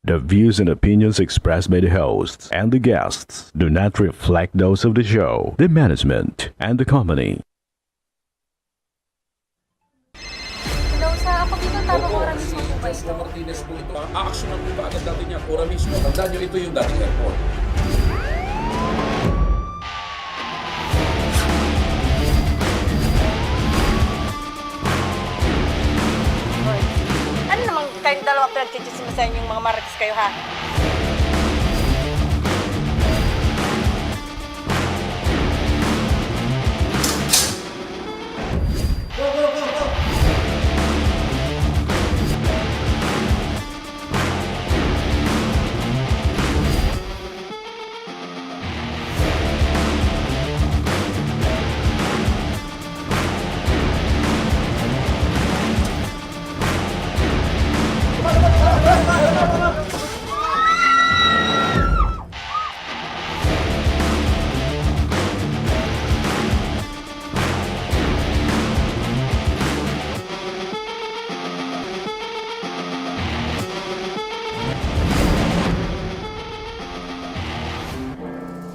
The views and opinions expressed by the hosts and the guests do not reflect those of the show, the management, and the company. Hello, sa ako dito tamang oras mismo po ba ito? Mr. Martinez po ito. Aaksyonan po ba agad natin niya? Ora mismo. Tandaan nyo, ito yung dating airport. Hoy. Ano naman kayong dalawa pinagchichismisan yung mga marites kayo ha?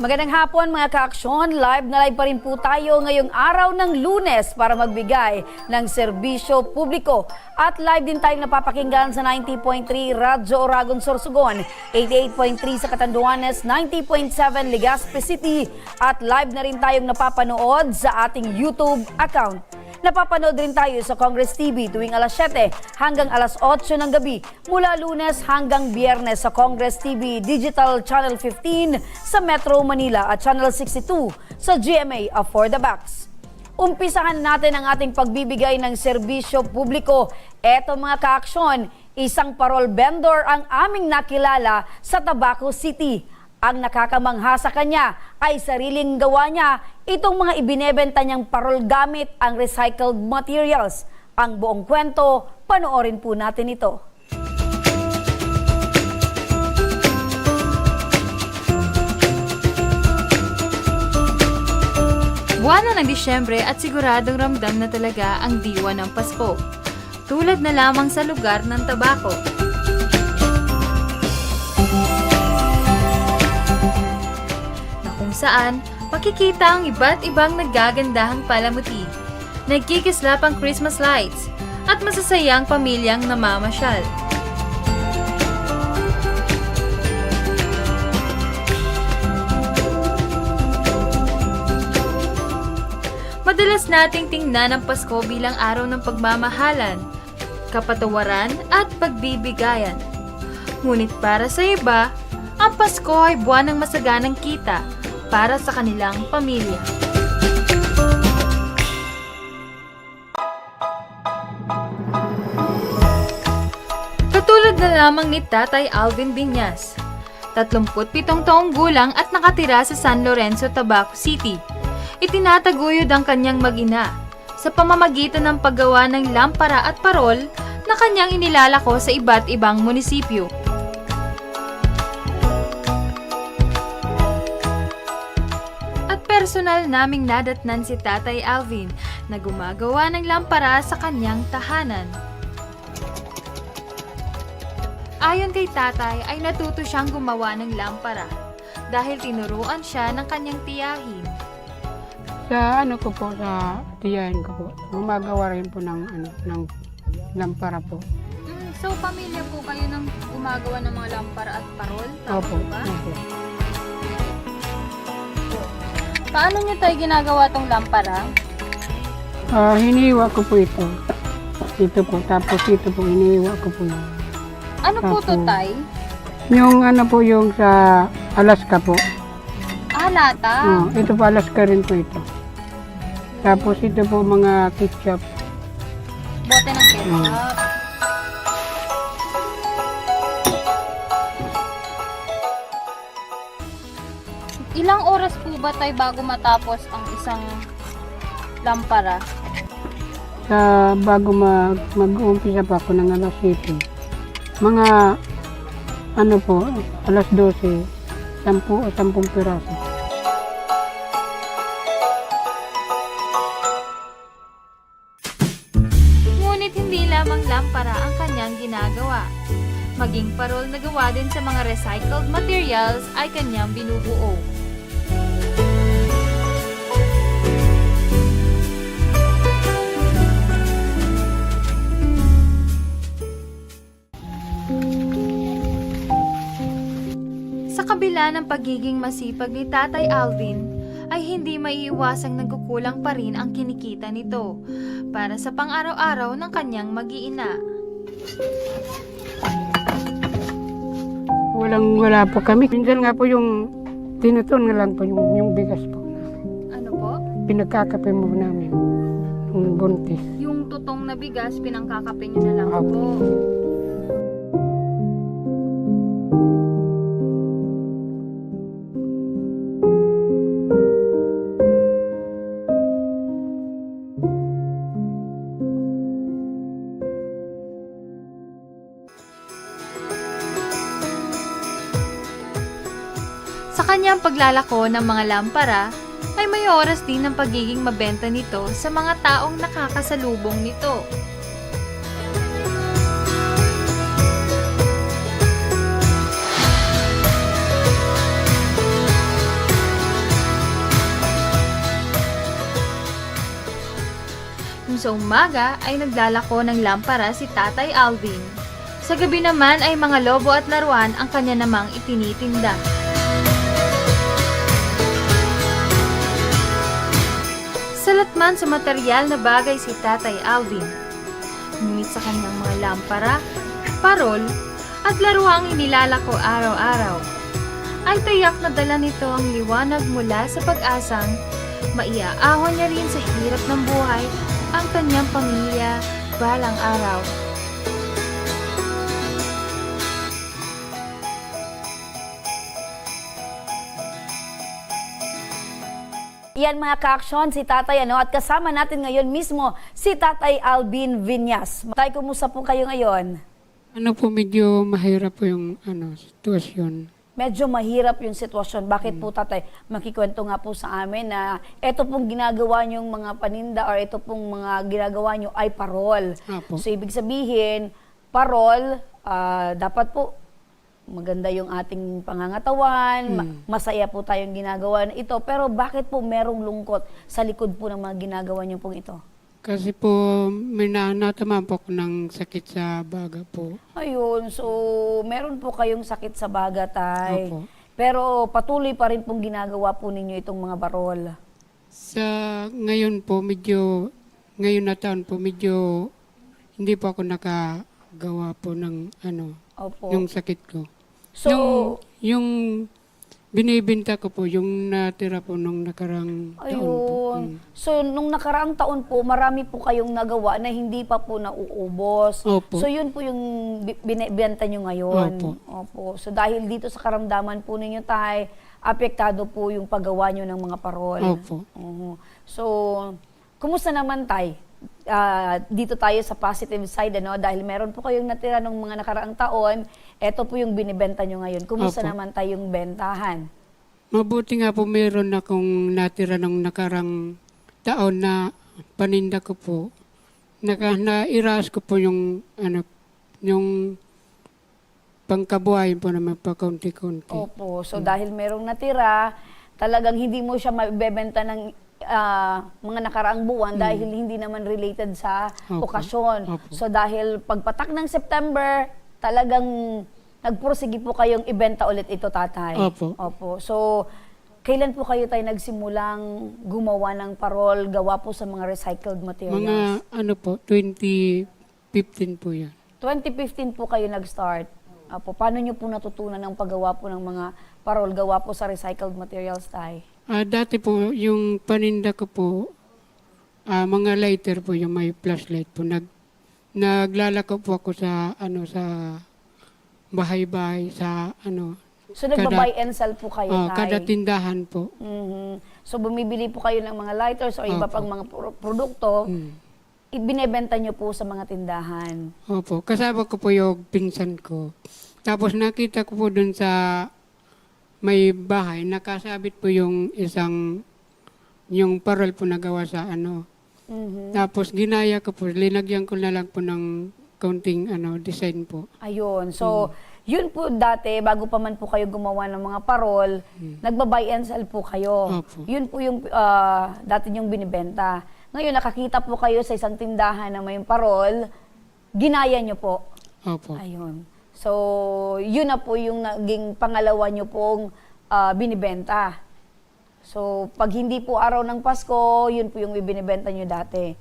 Magandang hapon mga ka-aksyon, live na live pa rin po tayo ngayong araw ng Lunes para magbigay ng serbisyo publiko. At live din tayong napapakinggan sa 90.3 Radyo Oragon Sorsogon, 88.3 sa Catanduanes, 90.7 Legazpi City at live na rin tayong napapanood sa ating YouTube account. Napapanood rin tayo sa Congress TV tuwing alas 7 hanggang alas 8 ng gabi mula Lunes hanggang Biyernes sa Congress TV Digital Channel 15 sa Metro Manila at Channel 62 sa GMA For the Box. Umpisahan natin ang ating pagbibigay ng serbisyo publiko. Eto mga ka-aksyon, isang parol vendor ang aming nakilala sa Tabaco City. Ang nakakamangha sa kanya ay sariling gawa niya itong mga ibinebenta niyang parol gamit ang recycled materials. Ang buong kwento, panoorin po natin ito. Buwan na ng Disyembre at siguradong ramdam na talaga ang diwa ng Pasko. Tulad na lamang sa lugar ng Tabaco. Saan makikita ang iba't ibang nagagandahang palamuti, nagkikislap ang Christmas lights, at masasayang pamilyang namamasyal. Madalas nating tingnan ang Pasko bilang araw ng pagmamahalan, kapatawaran at pagbibigayan. Ngunit para sa iba, ang Pasko ay buwan ng masaganang kita para sa kanilang pamilya. Katulad na lamang ni Tatay Alvin Biñas, 37 taong gulang at nakatira sa San Lorenzo, Tabaco City. Itinataguyod ang kanyang mag-ina sa pamamagitan ng paggawa ng lampara at parol na kanyang inilalako sa iba't ibang munisipyo. Personal naming nadatnan si Tatay Alvin na gumagawa ng lampara sa kanyang tahanan. Ayon kay Tatay ay natuto siyang gumawa ng lampara dahil tinuruan siya ng kanyang tiyahin. Sa ano ko po, sa tiyahin ko po, gumagawa rin po ng lampara po. So, pamilya po kayo ng gumagawa ng mga lampara at parol? Tama Opo, ba? opo. Paano niyo tayo ginagawa tong lampara? Hiniwa ko po ito. Ito po, tapos ito po, hiniwa ko po. Ano po to, Tapos, Tay? Yung ano po, yung sa Alaska po. Lata. Ito po, Alaska rin po ito. Tapos ito po, mga ketchup. Bote ng ketchup. Ilang oras po ba tayo bago matapos ang isang lampara? Bago mag-uumpisa pa ako ng alas 7. Mga ano po, alas 12, 10 piraso. Ngunit hindi lamang lampara ang kanyang ginagawa. maging parol na gawa din sa mga recycled materials ay kanyang binubuo. Sa kabila ng pagiging masipag ni Tatay Alvin, ay hindi maiiwasang nagkukulang pa rin ang kinikita nito para sa pang-araw-araw ng kanyang mag-iina. Wala po kami. Minsan nga po yung tinutuon nga lang po yung bigas po. Ano po? Pinagkakape mo namin. Yung buntis. Yung tutong na bigas, pinangkakape nyo na lang Opo. po. Sa kanyang paglalako ng mga lampara, ay may oras din ng pagiging mabenta nito sa mga taong nakakasalubong nito. Kung sa umaga ay naglalako ng lampara si Tatay Alvin. Sa gabi naman ay mga lobo at laruan ang kanya namang itinitinda. Salatman sa material na bagay si Tatay Alvin. Ngunit sa kanyang mga lampara, parol, at laruang inilalako araw-araw, ay tayak na dala nito ang liwanag mula sa pag-asang maiaahon niya rin sa hirap ng buhay ang kanyang pamilya balang araw. Yan mga ka-aksyon, si Tatay at kasama natin ngayon mismo si Tatay Alvin Viñas. Tay, kumusta po kayo ngayon? Medyo mahirap po yung sitwasyon. Medyo mahirap yung sitwasyon. Bakit po, Tatay? Makikwento nga po sa amin na ito pong ginagawa niyong mga paninda or ito pong mga ginagawa niyo ay parol. Apo. So, ibig sabihin, parol, dapat po maganda yung ating pangangatawan, masaya po tayong ginagawa na ito. Pero bakit po merong lungkot sa likod po ng mga ginagawa niyo pong ito? Kasi po may natamaan po ako ng sakit sa baga po. Ayun, so meron po kayong sakit sa baga, Tay. Opo. Pero patuloy pa rin pong ginagawa po ninyo itong mga barol. Sa ngayon po ngayon na taon po medyo hindi po ako nakagawa po ng Opo. yung sakit ko. So, yung binibenta ko po, yung natira po nung nakarang taon po. ayun. So, nung nakaraang taon po, marami po kayong nagawa na hindi pa po nauubos. Opo. So, yun po yung binibenta nyo ngayon. Opo. Opo. So, dahil dito sa karamdaman po ninyo, Tay, apektado po yung paggawa nyo ng mga parol. Opo. So, kumusta naman, Tay? Dito tayo sa positive side, dahil meron po kayong natira nung mga nakaraang taon, eto po yung binibenta nyo ngayon. Kumusta Opo. naman tayong bentahan? Mabuti nga po meron akong natira nung nakarang taon na paninda ko po. Nairas ko po yung yung pangkabuhayan po naman pa kaunti-kaunti. Opo. So, dahil merong natira, talagang hindi mo siya mabebenta ng mga nakaraang buwan dahil hindi naman related sa Opo. okasyon. Opo. So, dahil pagpatak ng September, talagang nagpursige po kayong ibenta ulit ito, Tatay. Opo. Opo. So, kailan po kayo tayo nagsimulang gumawa ng parol, gawa po sa mga recycled materials? Mga po, 2015 po yan. 2015 po kayo nag-start. Opo. Paano nyo po natutunan ang paggawa po ng mga parol, gawa po sa recycled materials, Tay? Dati po, yung paninda ko po, mga lighter po, yung may flashlight po. Naglalako po ako sa, sa bahay-bahay, sa, So, nagba-buy and sell po kayo, Tay? kada tindahan po. Mhm. So, bumibili po kayo ng mga lighters o iba Opo. pang mga produkto, Mm. ibinebenta nyo po sa mga tindahan. Opo, kasama ko po yung pinsan ko. Tapos nakita ko po dun sa may bahay, nakasabit po yung yung parol po na gawa sa Mhm. Tapos ginaya ko po, linagyan ko na lang po ng kaunting design po. Ayun. So, yun po dati, bago pa man po kayo gumawa ng mga parol, nagba-buy and sell po kayo. Opo. Yun po yung dati yung binibenta. Ngayon, nakakita po kayo sa isang tindahan na may parol, ginaya nyo po. Opo. Ayun. So, yun na po yung naging pangalawa nyo pong binibenta. So, pag hindi po araw ng Pasko, yun po yung ibinibenta nyo dati.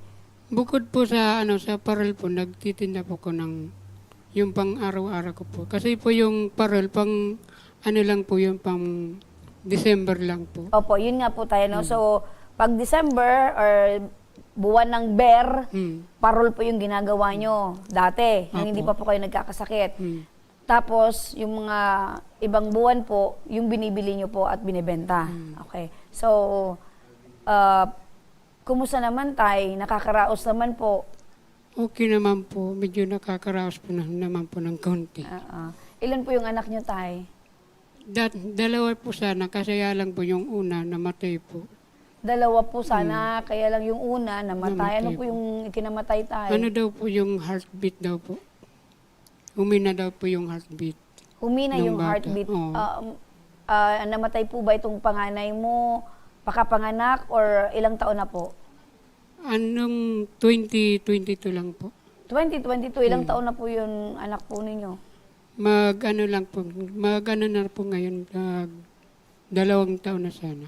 Bukod po sa sa parol po, nagtitinda po ko ng yung pang araw-araw ko po. Kasi po yung parol pang lang po yung pang December lang po. Opo, yun nga po tayo, no? So, pag December or buwan ng Ber, parol po yung ginagawa nyo dati, nang hindi pa po kayo nagkakasakit. Tapos, yung mga ibang buwan po, yung binibili nyo po at binibenta. Okay. So, kumusta naman tay? Nakakaraos naman po. Okay naman po. Medyo nakakaraos po naman po ng kaunti. Ilan po yung anak nyo tay? Dalawa po sana, kasi lang po yung una namatay po. Dalawa po sana, kaya lang yung una namatay. Ano Namatay po yung ikinamatay tay? Ano daw po yung heartbeat daw po? Humina daw po yung heartbeat. Humina Yung yung bata, heartbeat. oo. Namatay po ba itong panganay mo? Pakapanganak or ilang taon na po? Anong 2022 lang po. 2022, ilang taon na po yung anak po ninyo? Mag-ano na po ngayon, 2 taon na sana.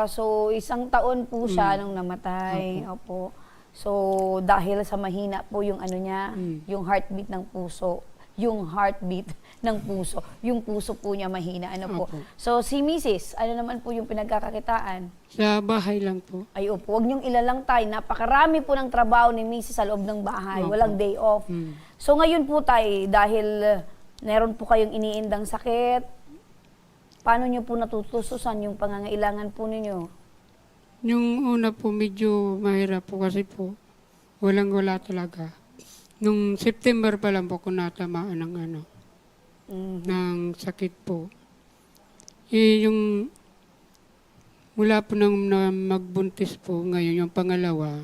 So, 1 taon po siya nung namatay. Opo. So, dahil sa mahina po yung niya, yung heartbeat ng puso. Yung heartbeat ng puso. Yung puso po niya mahina. Po. Opo. So, si Mrs., ano naman po yung pinagkakakitaan? Sa bahay lang po. Ay, opo. Huwag niyong ilalang tay. Napakarami po ng trabaho ni Mrs. sa loob ng bahay. Opo. Walang day off. So, ngayon po tay, dahil meron po kayong iniindang sakit, paano niyo po natutususan yung pangangailangan po ninyo? Yung una po medyo mahirap po kasi po walang-wala talaga. Nung September pa lang po ko natamaan ng ng sakit po. Yung mula po nang magbuntis po ngayon, yung pangalawa,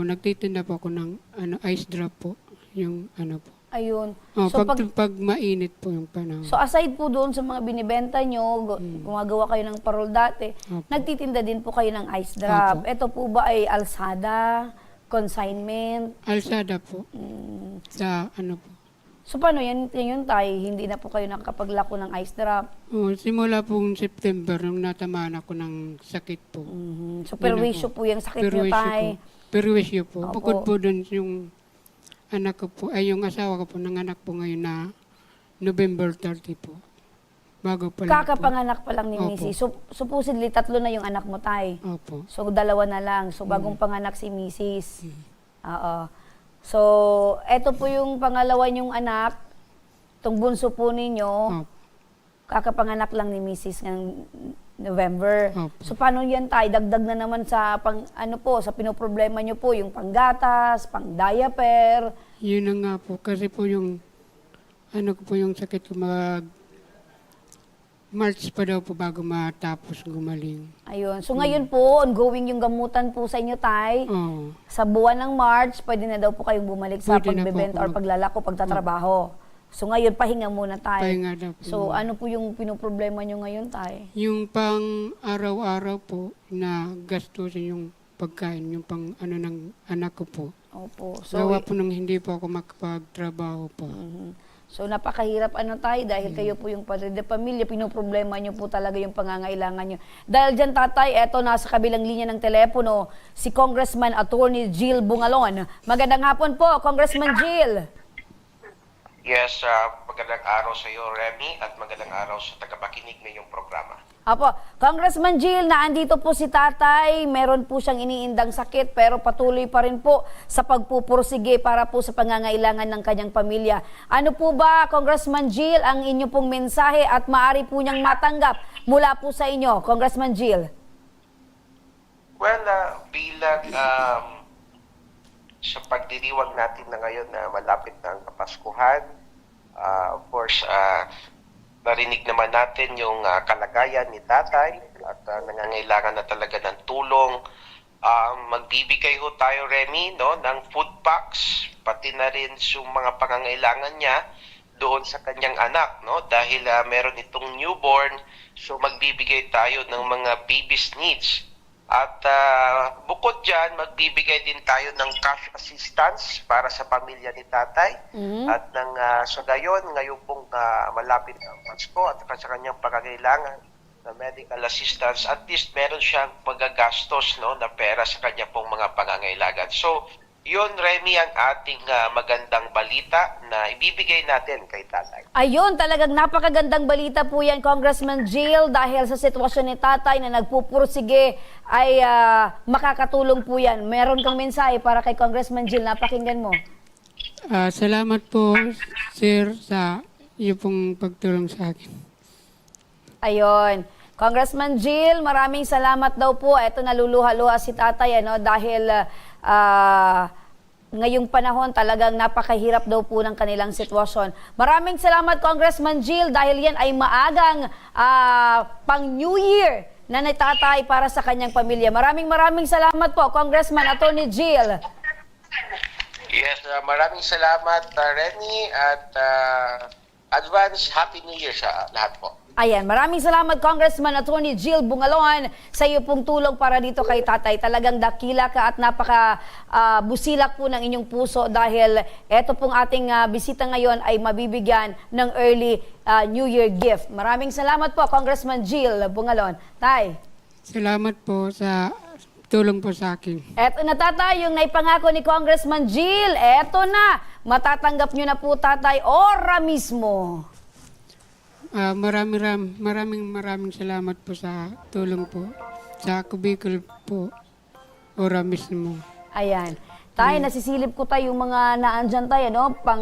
nagtitinda po ako ng ice drop po. Yung po. Ayun. Oh, So, pag mainit po yung panahon. So aside po doon sa mga binibenta nyo, gumagawa kayo ng parol dati, Opo. nagtitinda din po kayo ng ice drop. Opo. Ito po ba ay alsada, consignment? Alsada po. Sa po. So paano yan tayo? Hindi na po kayo nakapaglako ng ice drop. Oh, simula pong September nung natamaan ako ng sakit po. So perwisyo po yung sakit nyo tayo. Perwisyo po. Opo. Bukod po doon yung anak ko po, yung asawa ko po, nanganak po ngayon na November 30 po. Bago pa lang po. Kakapanganak pa lang ni Opo. Missy. So supposedly 3 na yung anak mo tay. Opo. So 2 na lang. So bagong panganak si Mrs. Oo. So eto po yung pangalawa niyong anak. Itong bunso po ninyo. Opo. Kakapanganak lang ni Mrs. ng November. Opo. So paano yan tay? Dagdag na naman sa sa pinoproblema niyo po, yung panggatas, pang diaper. Yun na nga po. Kasi po yung ko po yung sakit ko March pa daw po bago matapos gumaling. Ayun. So ngayon po, ongoing yung gamutan po sa inyo tay. Oo. Sa buwan ng March, pwede na daw po kayong bumalik sa Pwede na po pagbebenta or ako paglalako, pagtatrabaho. So ngayon, pahinga muna tayo. Pahinga daw po. So ano po yung pinoproblema nyo ngayon tay? Yung pang araw-araw po na gastusin yung pagkain, yung pang ng anak ko po. Opo. Gawa po nung hindi po ako makapagtrabaho po. So napakahirap tayo dahil kayo po yung padre de pamilya, pinoproblema nyo po talaga yung pangangailangan nyo. Dahil dyan tatay, eto nasa kabilang linya ng telepono, si Congressman Attorney Jill Bungalon. Magandang hapon po, Congressman Jill. Yes, magandang araw sa iyo, Remy, at magandang araw sa tagapakinig ng iyong programa. Apo, Congressman Jill, naandito po si tatay, meron po siyang iniindang sakit pero patuloy pa rin po sa pagpupursige para po sa pangangailangan ng kanyang pamilya. Ano po ba, Congressman Jill, ang inyo pong mensahe at maaari po niyang matanggap mula po sa inyo, Congressman Jill? Well, bilang sa pagdiriwang natin na ngayon na malapit na ang Kapaskuhan, of course, narinig naman natin yung kalagayan ni tatay at nangangailangan na talaga ng tulong Magbibigay ho tayo, Remy, no, ng food packs, pati na rin yung mga pangangailangan niya doon sa kanyang anak, no? Dahil meron itong newborn, so magbibigay tayo ng mga baby's needs. At bukod dyan, magbibigay din tayo ng cash assistance para sa pamilya ni tatay. At sa gayon, ngayon pong malapit ang Pasko at sa kanyang pangangailangan na medical assistance, at least meron siyang magagastos, no, na pera sa kanya pong mga pangangailangan. So, yun, Remy, ang ating magandang balita na ibibigay natin kay tatay. Ayun, talagang napakagandang balita po yan, Congressman Jill, dahil sa sitwasyon ni tatay na nagpupursige ay makakatulong po yan. Meron kang mensahe para kay Congressman Jill, napakinggan mo. Salamat po, sir, sa iyo pong pagtulong sa akin. Ayun. Congressman Jill, maraming salamat daw po. Ito, naluluha-luha si tatay, dahil ngayong panahon talagang napakahirap daw po ng kanilang sitwasyon. Maraming salamat, Congressman Jill, dahil yan ay maagang pang New Year na natatay para sa kanyang pamilya. Maraming salamat po, Congressman Attorney Jill. Yes, maraming salamat, Remy, at advance Happy New Year sa lahat po. Ayan, maraming salamat, Congressman Attorney Jill Bungalon, sa iyo pong tulong para dito kay tatay. Talagang dakila ka at busilak po ng inyong puso dahil eto pong ating bisita ngayon ay mabibigyan ng early New Year gift. Maraming salamat po, Congressman Jill Bungalon. Tay. Salamat po sa tulong po sa akin. Eto na, tatay, yung naipangako ni Congressman Jill. Eto na, matatanggap nyo na po, tatay, ora mismo. Maraming salamat po sa tulong po. Sa Kubikol po, ora mismo. Ayan. Tay, nasisilip ko tayo yung mga naandyan tayo, pang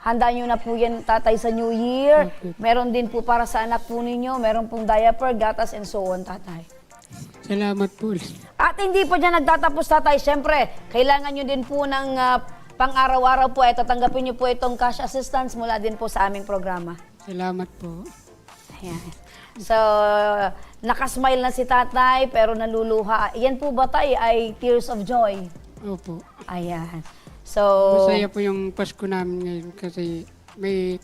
handa nyo na po yan, tatay, sa New Year. Okay. Meron din po para sa anak po ninyo. Meron pong diaper, gatas, and so on, tatay. Salamat po. At hindi po dyan nagtatapos, tatay. Siyempre, kailangan nyo din po ng pang-araw-araw po. Ito, tanggapin nyo po itong cash assistance mula din po sa aming programa. Salamat po. Ayan. So, nakasmile na si tatay pero naluluha. Yan po ba, tay, ay tears of joy? Opo. Ayan. So, Masaya po yung Pasko namin ngayon kasi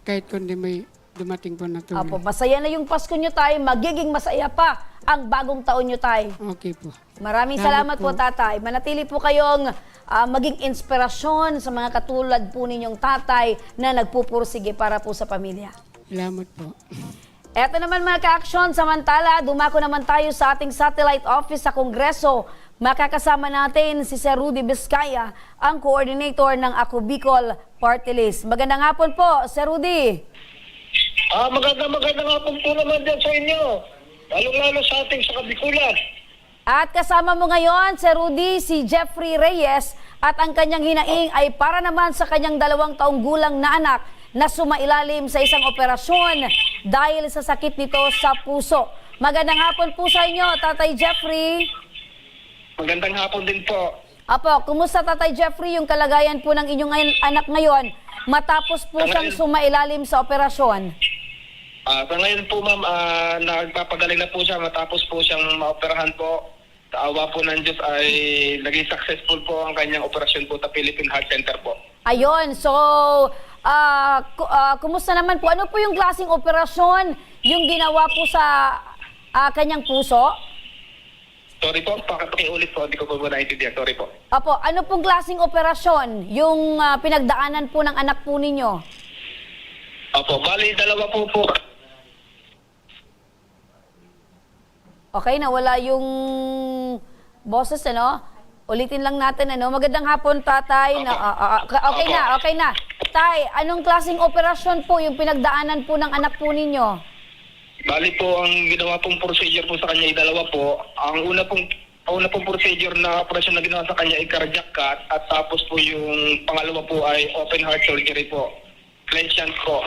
kahit kundi may dumating po na tulong. Apo, masaya na yung Pasko nyo, tay. Magiging masaya pa ang bagong taon nyo, tay. Okay po. Maraming salamat po, tatay. Manatili po kayong maging inspirasyon sa mga katulad po ninyong tatay na nagpupursige para po sa pamilya. Salamat po. Eto naman, mga ka-aksyon, samantala, dumako naman tayo sa ating satellite office sa Kongreso. Makakasama natin si Sir Rudy Vizcaya, ang coordinator ng Ako Bicol Party List. Magandang hapon po, Sir Rudy. Magandang hapon po naman dyan sa inyo. Lalong-lalo sa ating sa Kabikulan. At kasama mo ngayon, Sir Rudy, si Jeffrey Reyes, at ang kanyang hinaing ay para naman sa kanyang 2 taong gulang na anak na sumailalim sa isang operasyon dahil sa sakit nito sa puso. Magandang hapon po sa inyo, Tatay Jeffrey. Magandang hapon din po. Apo, kumusta, Tatay Jeffrey, yung kalagayan po ng inyong anak ngayon matapos po siyang sumailalim sa operasyon? Sa ngayon po, ma'am, nagpapagaling na po siya matapos po siyang maoperahan po. Sa awa po ng Diyos ay naging successful po ang kanyang operasyon po sa Philippine Heart Center po. Ayun, so kumusta naman po? Ano po yung klaseng operasyon yung ginawa po sa kanyang puso? Sorry po, pakiulit po, hindi ko po naintindihan. Sorry po. Apo, ano pong klaseng operasyon yung pinagdaanan po ng anak po ninyo? Opo, bali, 2 po. Okay, nawala yung boses, Ulitin lang natin, Magandang hapon, tatay. Okay na. Tay, anong klaseng operasyon po yung pinagdaanan po ng anak po ninyo? Bali po, ang ginawa pong procedure po sa kanya ay 2 po. Ang una pong procedure na operasyon na ginawa sa kanya ay cardiac cut, at tapos po yung pangalawa po ay open heart surgery po. Clean shunt po.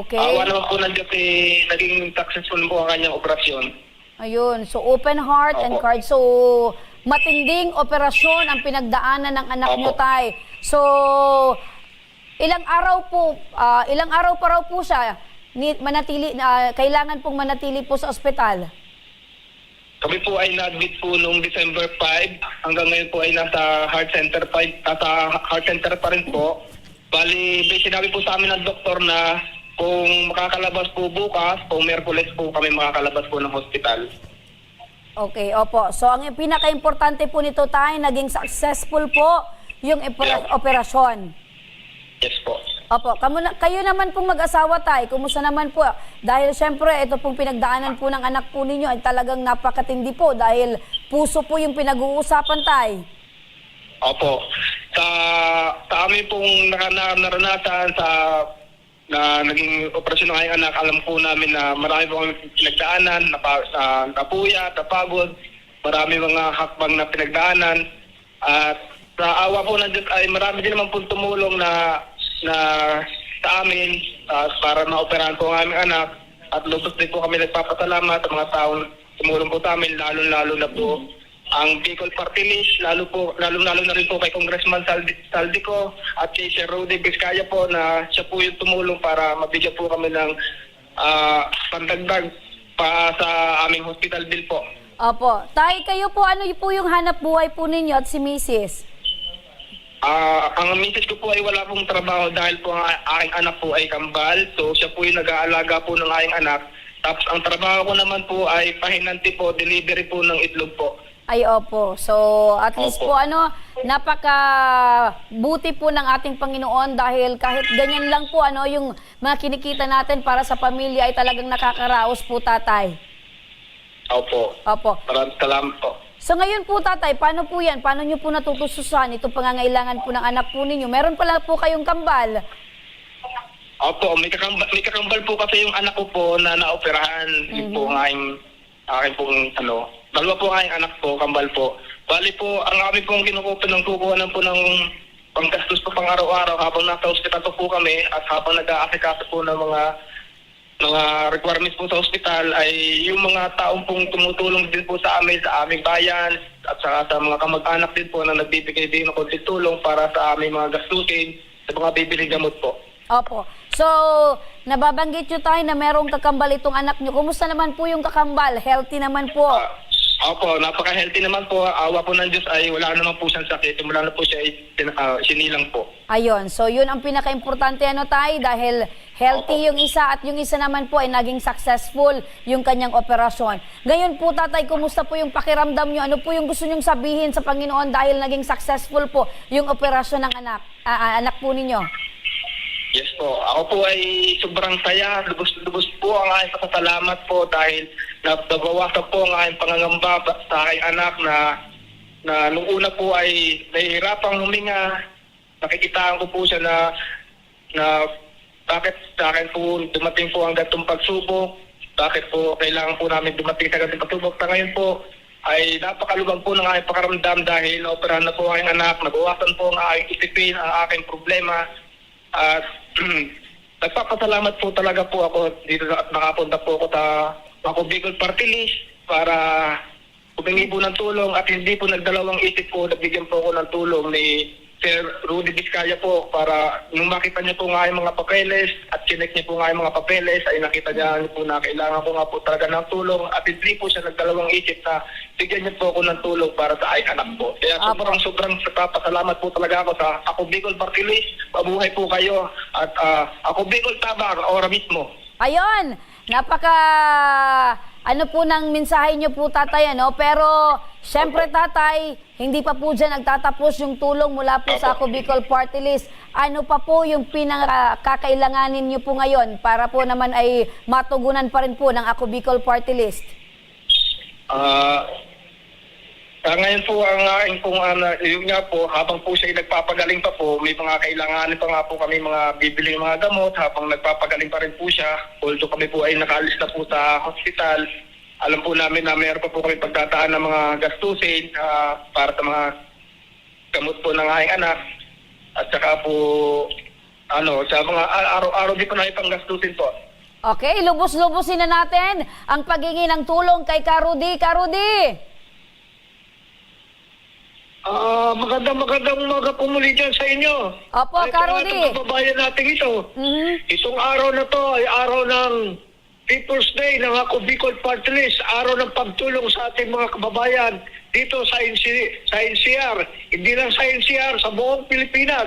Okay. Awa naman po nandiyan naging successful po ang kanyang operasyon. Ayun, so open heart and card. So, matinding operasyon ang pinagdaanan ng anak nyo, tay. So, ilang araw pa raw po siya kailangan pong manatili po sa ospital? Kami po ay na-admit po noong December 5. Hanggang ngayon po ay nasa heart center pa rin po. Bali, sinabi po sa amin ng doktor na kung makakalabas po bukas, kung Miyerkules po kami makakalabas po ng hospital. Okay, opo. So ang pinaka-importante po nito tayo, naging successful po yung operasyon. Yes po. Opo, kayo naman pong mag-asawa tayo, kumusta naman po? Dahil syempre, ito pong pinagdaanan po ng anak po ninyo ay talagang napakatindi po dahil puso po yung pinag-uusapan tayo. Opo. Sa amin pong naranasan na naging operasyon ng aking anak, alam po namin na marami po kami pinagdaanan, napuyat, napagod, marami mga hakbang na pinagdaanan. At sa awa po ng Diyos ay marami din naman po tumulong na sa amin para maoperahan po ang aming anak. At lubos din po kami nagpapasalamat sa mga taong tumulong po sa amin, lalo na po ang Bicol Party List, lalo na rin po kay Congressman Saldico at kay Sir Rudy Vizcaya po na siya po yung tumulong para mabigyan po kami ng pandagdag pa sa aming hospital bill po. Opo. Tay, kayo po, ano po yung hanap buhay po ninyo at si Mrs.? Ang misis ko po ay wala pong trabaho dahil po ang aking anak po ay kambal. So siya po yung nag-aalaga po ng aking anak. Tapos ang trabaho ko naman po ay pahinanti po, delivery po ng itlog po. Ay, opo. So, at least po, napaka buti po ng ating Panginoon dahil kahit ganyan lang po, yung mga kinikita natin para sa pamilya ay talagang nakakaraos po, tatay. Opo. Opo. Maraming salamat po. So ngayon po, tatay, paano po yan? Paano nyo po natutususan itong pangangailangan po ng anak po ninyo? Meron pala po kayong kambal. Opo, may kakambal po kasi yung anak ko po na naoperahan. Yung po ang aking pong dalawa po ang aking anak po, kambal po. Bali po, ang aming pong kukuhanan po ng panggastos po pang araw-araw habang nasa ospital po kami at habang nag-aasikaso po ng mga requirements po sa ospital ay yung mga taong pong tumutulong din po sa amin, sa aming bayan at saka sa mga kamag-anak din po na nagbibigay din ng konting tulong para sa aming mga gastusin sa mga bibili gamot po. Opo. So, nababanggit nyo tayo na merong kakambal itong anak nyo. Kumusta naman po yung kakambal? Healthy naman po? Opo, napaka-healthy naman po. Awa po ng Diyos ay wala naman po siyang sakit. Wala na po siya sinilang po. Ayun. So, yun ang pinaka-importante tayo dahil healthy yung isa at yung isa naman po ay naging successful yung kanyang operasyon. Ngayon po, tatay, kumusta po yung pakiramdam nyo? Ano po yung gusto nyong sabihin sa Panginoon dahil naging successful po yung operasyon ng anak po ninyo? Yes po. Ako po ay sobrang saya. Lubos po ang aking pasasalamat po dahil nabawasan po ang aking pangangamba sa aking anak na nung una po ay nahihirapang huminga. Nakikitaan ko po siya na bakit sa akin po dumating po ang gatong pagsubok. Bakit po kailangan po namin dumating sa gatong pagsubok. Sa ngayon po ay napakalubag po ng aking pakaramdam dahil naoperahan na po ang aking anak. Nabawasan po ang aking isipin, ang aking problema. At nagpapasalamat po talaga po ako dito at nakapunta po ako sa Bicol Party List para humingi po ng tulong at hindi po nagdalawang isip po, nabigyan po ako ng tulong ni Sir Rudy Vizcaya po para nung makita niya po nga yung mga papeles at chinek niya po nga yung mga papeles ay nakita niya po na kailangan ko nga po talaga ng tulong at hindi po siya nagdalawang isip na bigyan niya po ako ng tulong para sa aking anak po. Kaya sobrang papasalamat po talaga ako sa Ako Bicol Party List. Mabuhay po kayo at Ako Bicol Tabang, ora mismo. Ayun, po ng mensahe nyo po, tatay, pero syempre, tatay, hindi pa po dyan nagtatapos yung tulong mula po sa Ako Bicol Party List. Ano pa po yung pinakakailanganin nyo po ngayon para po naman ay matugunan pa rin po ng Ako Bicol Party List? Ngayon po ang aking pong yun nga po, habang po siya nagpapagaling pa po, may mga kailanganin pa nga po kami mga bibili mga gamot habang nagpapagaling pa rin po siya. Although kami po ay nakaalis na po sa hospital, alam po namin na mayroon pa po kami pagtataan ng mga gastusin para sa mga gamot po ng aking anak. At saka po, sa mga araw-araw di po na ipang gastusin po. Okay, lubos-lubosin na natin ang paghingi ng tulong kay Karudi. Karudi! Magandang umaga po muli dyan sa inyo. Opo, Karudi. Ay, kababayan natin ito. Itong araw na to ay araw ng People's Day ng ako Bicol Party List, araw ng pagtulong sa ating mga kababayan dito sa NCR. Hindi lang sa NCR, sa buong Pilipinas.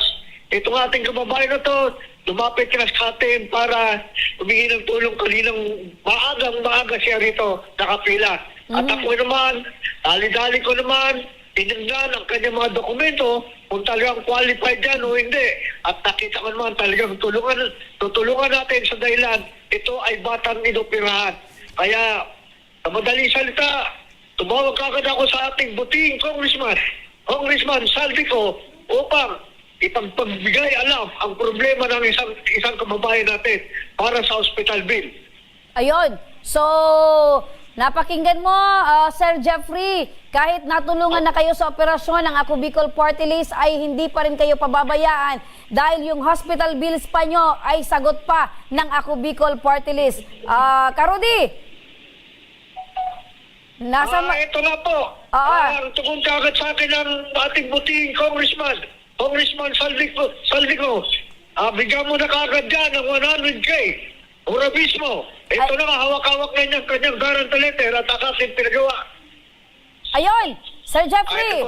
Itong ating kababayan na to, lumapit ka sa atin para humingi ng tulong kaninang maaga siya rito nakapila. At ako naman, dali-dali ko naman, tinignan ang kanyang mga dokumento kung talagang qualified yan o hindi. At nakita ko naman talagang tutulungan natin sa dahilan ito ay batang inoperahan. Kaya, sa madaling salita, tumawag kagad ako sa ating buting Congressman Saldico upang ipagpagbigay alam ang problema ng isang kababayan natin para sa hospital bill. Ayun. So, napakinggan mo, Sir Jeffrey, kahit natulungan na kayo sa operasyon ng Ako Bicol Party List ay hindi pa rin kayo pababayaan dahil yung hospital bills pa nyo ay sagot pa ng Ako Bicol Party List. Karudi, Ito na po. Tukong kagad sa akin ng ating buting Congressman Saldico. Bigyan mo na kagad dyan ng 100K. Ura mismo. Ito na nga, hawak-hawak na niyang kanyang guarantee letter at aking pinagawa. ayun, Sir Jeffrey.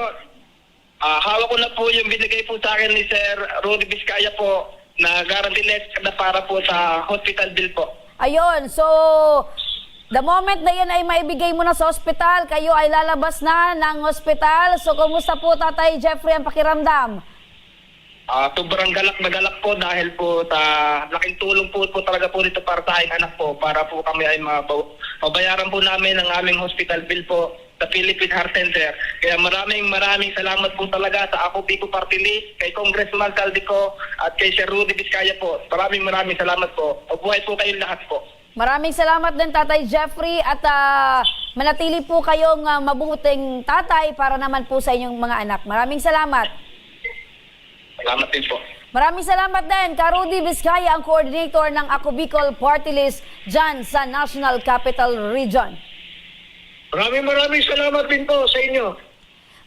Hawak ko na po yung binigay po sa akin ni Sir Rudy Vizcaya po na guarantee letter na para po sa hospital bill po. Ayun, so the moment na yan ay maibigay mo na sa ospital, kayo ay lalabas na ng ospital. So kumusta po Tatay Jeffrey ang pakiramdam? Sobrang galak na galak po dahil po sa laking tulong po talaga po dito para sa aking anak po para po kami ay mabayaran po namin ang aming hospital bill po sa Philippine Heart Center. Kaya maraming salamat po talaga sa Ako Bicol Party List, kay Congressman Saldico at kay Sir Rudy Vizcaya po. Maraming salamat po. Mabuhay po kayong lahat po. Maraming salamat din Tatay Jeffrey at manatili po kayong mabuting tatay para naman po sa inyong mga anak. Maraming salamat. Salamat din po. Maraming salamat din, Rudy Vizcaya, ang coordinator ng Ako Bicol Party List dyan sa National Capital Region. Maraming salamat din po sa inyo.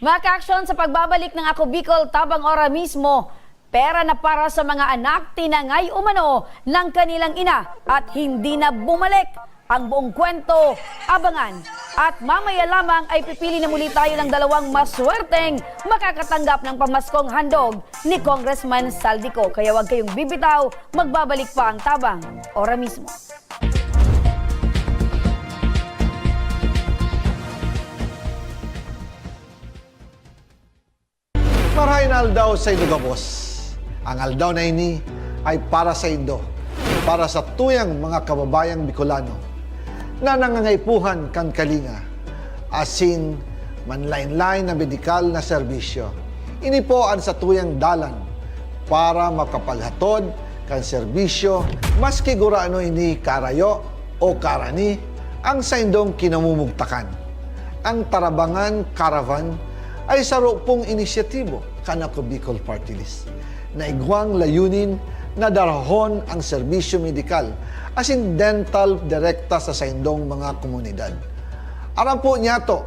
Mga ka-aksyon, sa pagbabalik ng Ako Bicol tabang ora mismo, pera na para sa mga anak tinangay umano ng kanilang ina at hindi na bumalik. Ang buong kwento, abangan. At mamaya lamang ay pipili na muli tayo ng dalawang maswerteng makakatanggap ng pamaskong handog ni Congressman Saldico. Kaya huwag kayong bibitaw, magbabalik pa ang tabang ora mismo. Marahin aldaw sa Indo Gabos. Ang aldaw na ini ay para sa Indo, para sa tuyang mga kababayang Bicolano na nangangaipuhan kan kalinga, asin manlain-lain na medikal na serbisyo. Ini po ang sa tuyang dalan para makapaghatod kan serbisyo maski guraano ini karayo o karani ang sa indong kinamumugtakan. Ang Tarabangan Caravan ay saro pong inisyatibo kan Ako Bicol Party List na igwang layunin na darahon ang serbisyo medikal asin dental direkta sa saindong mga komunidad. Aram po niya to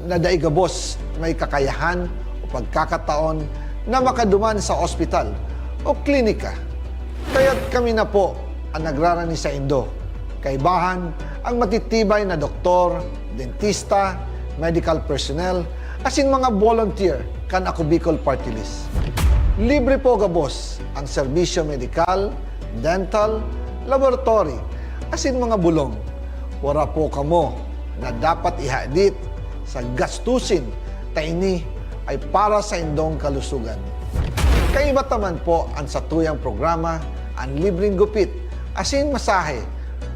na daigabos may kakayahan o pagkakataon na makaduman sa ospital o klinika. Kaya't kami na po ang nagrarani sa Indo. Kaibahan ang matitibay na doktor, dentista, medical personnel, asin mga volunteer kan Ako Bicol Party List. Libre po gabos ang serbisyo medikal, dental, laboratory, asin mga bulong. Wala po kamo na dapat ihadit sa gastusin taini ay para sa indong kalusugan. Kaiba taman po ang satuyang programa, ang libreng gupit, asin masahe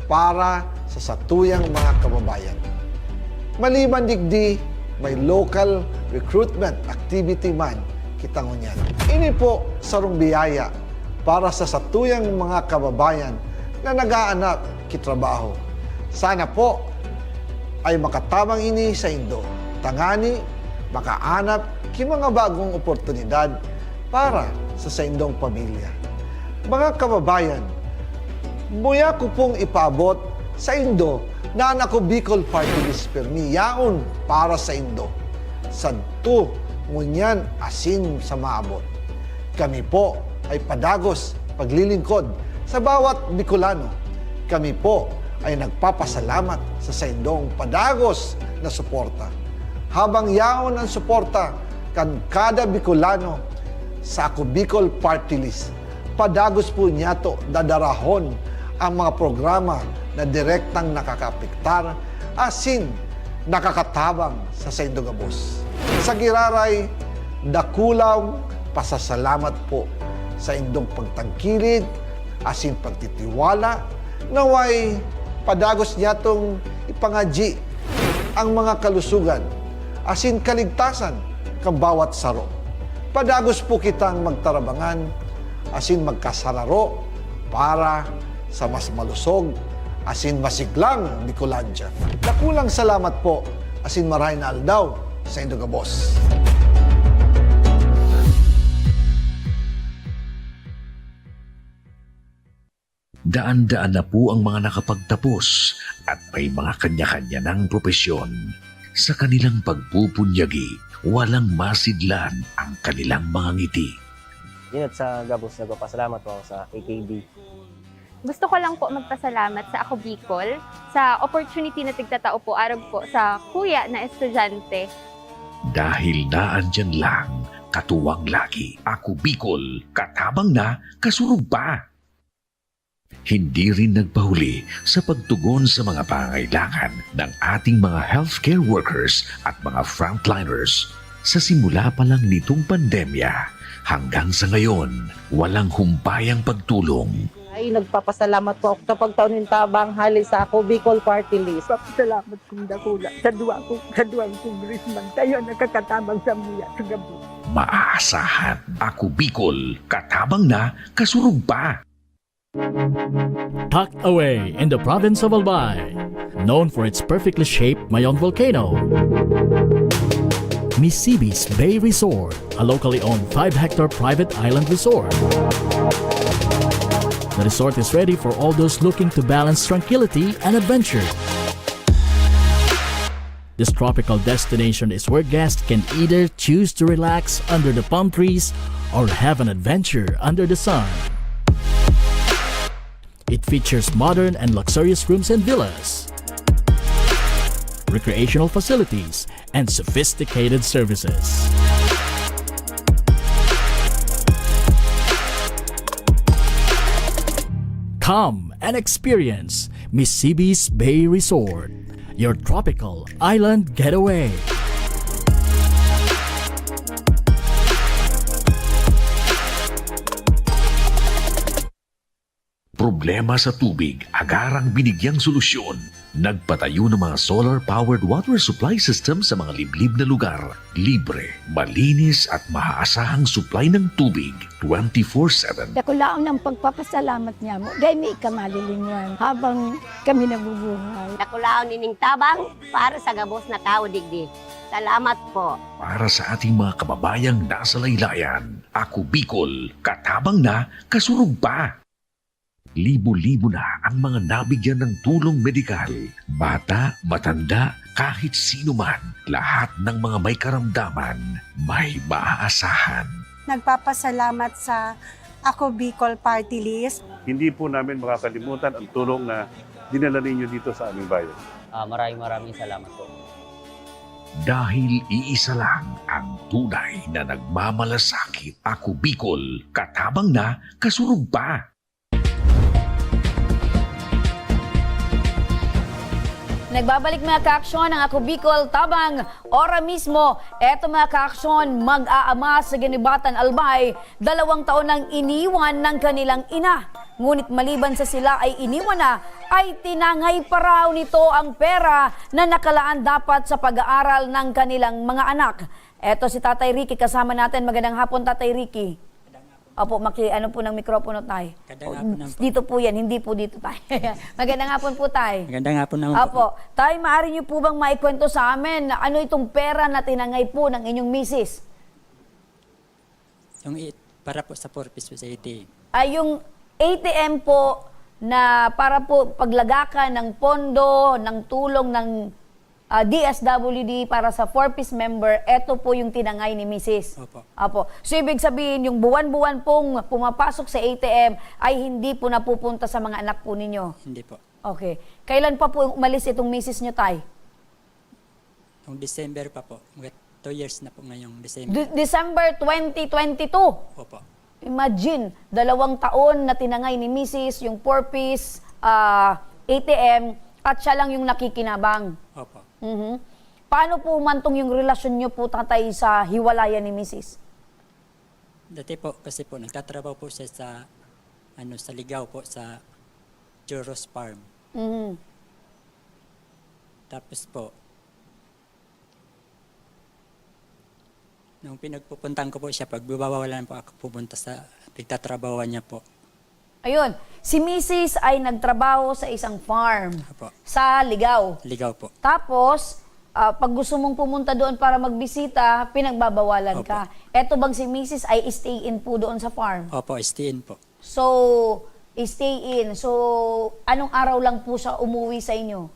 para sa satuyang mga kababayan. Maliban digdi, may local recruitment activity man kitang unyan. Ini po sarong biyaya para sa satuyang mga kababayan na nag-aanap kitrabaho. Sana po ay makatabang ini sa Indo. Tangani, makaanap ki mga bagong oportunidad para sa indong pamilya. Mga kababayan, buya ko pong ipaabot sa Indo na ang Ako Bicol Party List permi yaon para sa Indo. Sadto, ngunyan asin sa maabot. Kami po ay padagos paglilingkod sa bawat Bicolano. Kami po ay nagpapasalamat sa saindong padagos na suporta. Habang yaon ang suporta kan kada Bicolano sa Ako Bicol Party List, padagos po niya to dadarahon ang mga programa na direktang nakakapiktar asin nakakatabang sa saindong gabos. Sa giraray, dakulang pasasalamat po sa indong pagtangkilid asin pagtitiwala naway padagos niya tong ipangaji ang mga kalusugan asin kaligtasan kang bawat saro. Padagos po kitang magtarabangan asin magkasararo para sa mas malusog asin masiglang Bicolandia. Dakulang salamat po asin maray na aldaw sa indong gabos. Daan-daan na po ang mga nakapagtapos at may mga kanya-kanya ng propesyon. Sa kanilang pagpupunyagi, walang masidlan ang kanilang mga ngiti. Yun at sa Gabos, nagpapasalamat po ako sa AKB. Gusto ko lang po magpasalamat sa Ako Bicol sa opportunity na tigtatao po araw po sa kuya na estudyante. Dahil naandyan lang, katuwang lagi, Ako Bicol, katabang na, kasurog pa. Hindi rin nagpahuli sa pagtugon sa mga pangailangan ng ating mga healthcare workers at mga frontliners. Sa simula pa lang nitong pandemya, hanggang sa ngayon, walang humpayang pagtulong. Ay, nagpapasalamat po ako sa pagtaunin tabang hali sa Ako Bicol Party List. Papasalamat kong dakula sa duwang congressman. Tayo nakakatabang sa muya sa gabi. Maaasahan, Ako Bicol, katabang na, kasurog pa. Tucked away in the province of Albay, known for its perfectly shaped Mayon volcano, Misibis Bay Resort, a locally owned 5-hectare private island resort. The resort is ready for all those looking to balance tranquility and adventure. This tropical destination is where guests can either choose to relax under the palm trees or have an adventure under the sun. It features modern and luxurious rooms and villas, recreational facilities, and sophisticated services. Come and experience Misibis Bay Resort, your tropical island getaway. Problema sa tubig, agarang binigyang solusyon. Nagpatayo ng mga solar-powered water supply system sa mga liblib na lugar. Libre, malinis at maaasahang supply ng tubig 24/7. Dakulaon ng pagpapasalamat niya mo. Dahil may ikamalilingan habang kami nabubuhay. Dakulaon nining tabang para sa Gabos na tao digdi. Salamat po. Para sa ating mga kababayang nasa laylayan, Ako Bicol, katabang na, kasurog pa. Libo-libo na ang mga nabigyan ng tulong medikal. Bata, matanda, kahit sino man, lahat ng mga may karamdaman, may maaasahan. Nagpapasalamat sa Ako Bicol Party List. Hindi po namin makakalimutan ang tulong na dinala ninyo dito sa aming bayan. Maraming salamat po. Dahil iisa lang ang tunay na nagmamalasakit, Ako Bicol, katabang na, kasurog pa. Nagbabalik mga kaaksyon ang Ako Bicol Tabang. Ora mismo, eto mga kaaksyon, mag-aama sa Ginibatan Albay, 2 taon nang iniwan ng kanilang ina. Ngunit maliban sa sila ay iniwan na, ay tinangay pa raw nito ang pera na nakalaan dapat sa pag-aaral ng kanilang mga anak. Eto si Tatay Ricky kasama natin. Magandang hapon, Tatay Ricky. Opo, ano po ng mikropono tayo. Dito po yan, hindi po dito tayo. Magandang hapon po tayo. Magandang hapon naman po. Tayo, maaari niyo po bang maikwento sa amin na ano itong pera na tinangay po ng inyong misis? Para po sa purpose po sa ATM. Ay, yung ATM po na para po paglagakan ng pondo, ng tulong ng DSWD para sa 4-piece member, eto po yung tinangay ni Mrs. Opo. So, ibig sabihin, yung buwan-buwan pong pumapasok sa ATM ay hindi po napupunta sa mga anak po ninyo? Hindi po. Okay. Kailan pa po umalis itong misis nyo, tay? Noong December pa po. Mga 2 years na po ngayong December. December 2022. Opo. Imagine, 2 taon na tinangay ni misis yung 4-piece ATM at siya lang yung nakikinabang. Opo. Mhm. Paano po umantong yung relasyon nyo po, tatay, sa hiwalayan ni misis? Dati po, kasi po, nagtatrabaho po siya sa, sa Ligaw po, sa Juros Farm. Mhm. Tapos po, nung pinagpupuntahan ko po siya, pagbabawalan po ako pupunta sa pagtatrabaho niya po. Ayun, si misis ay nagtrabaho sa isang farm Opo. sa Ligaw. Ligaw po. Tapos, pag gusto mong pumunta doon para magbisita, pinagbabawalan ka. Eto bang si misis ay stay in po doon sa farm? Opo, STN po. So, stay in. So, anong araw lang po siya umuwi sa inyo?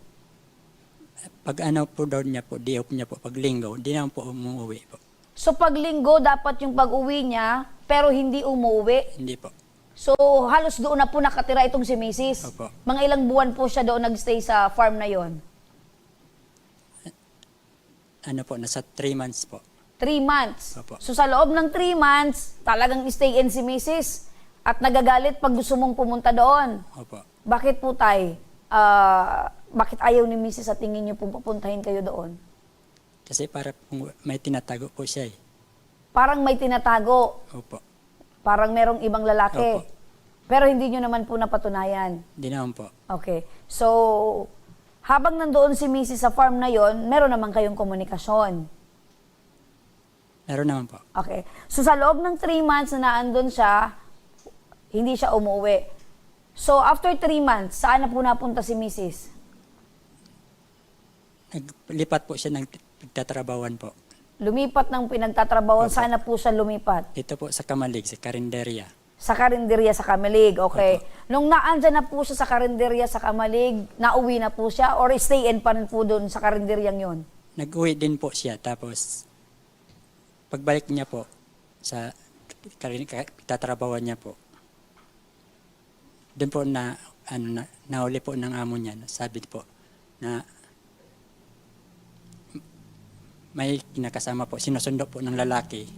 Pag ano po daw niya po, day off niya po, pag linggo, di naman po umuwi po. So, pag linggo, dapat yung pag-uwi niya, pero hindi umuwi. Hindi po. So, halos doon na po nakatira itong si misis. Opo. Mga ilang buwan po siya doon nagstay sa farm na yon? Ano po, nasa 3 months po. 3 months. Opo. So, sa loob ng 3 months, talagang stay in si misis. At nagagalit pag gusto mong pumunta doon. Opo. Bakit po, tay? Bakit ayaw ni misis at tingin niyo pong papuntahin kayo doon? Kasi para po may tinatago po siya eh. Parang may tinatago. Opo. Parang merong ibang lalaki. Opo. Pero hindi nyo naman po napatunayan. Di naman po. Okay. So, habang nandoon si misis sa farm na yon, meron naman kayong komunikasyon. Meron naman po. Okay. So, sa loob ng 3 months na naandun siya, hindi siya umuwi. So, after 3 months, saan na po napunta si misis? Naglipat po siya ng pagtatrabawan po. Lumipat ng pinagtatrabaho. Saan na po siya lumipat? Dito po sa Kamalig, sa Karinderya. Sa Karinderya sa Kamalig, okay. Nung naandyan na po siya sa Karinderya sa Kamalig, nauwi na po siya or stay in pa rin po doon sa Karinderyang yon? Nag-uwi din po siya. Tapos, pagbalik niya po sa pagtatrabawan niya po, doon po nahuli po ng amo niya. Sabi po na may kinakasama po, sinusundo po ng lalaki.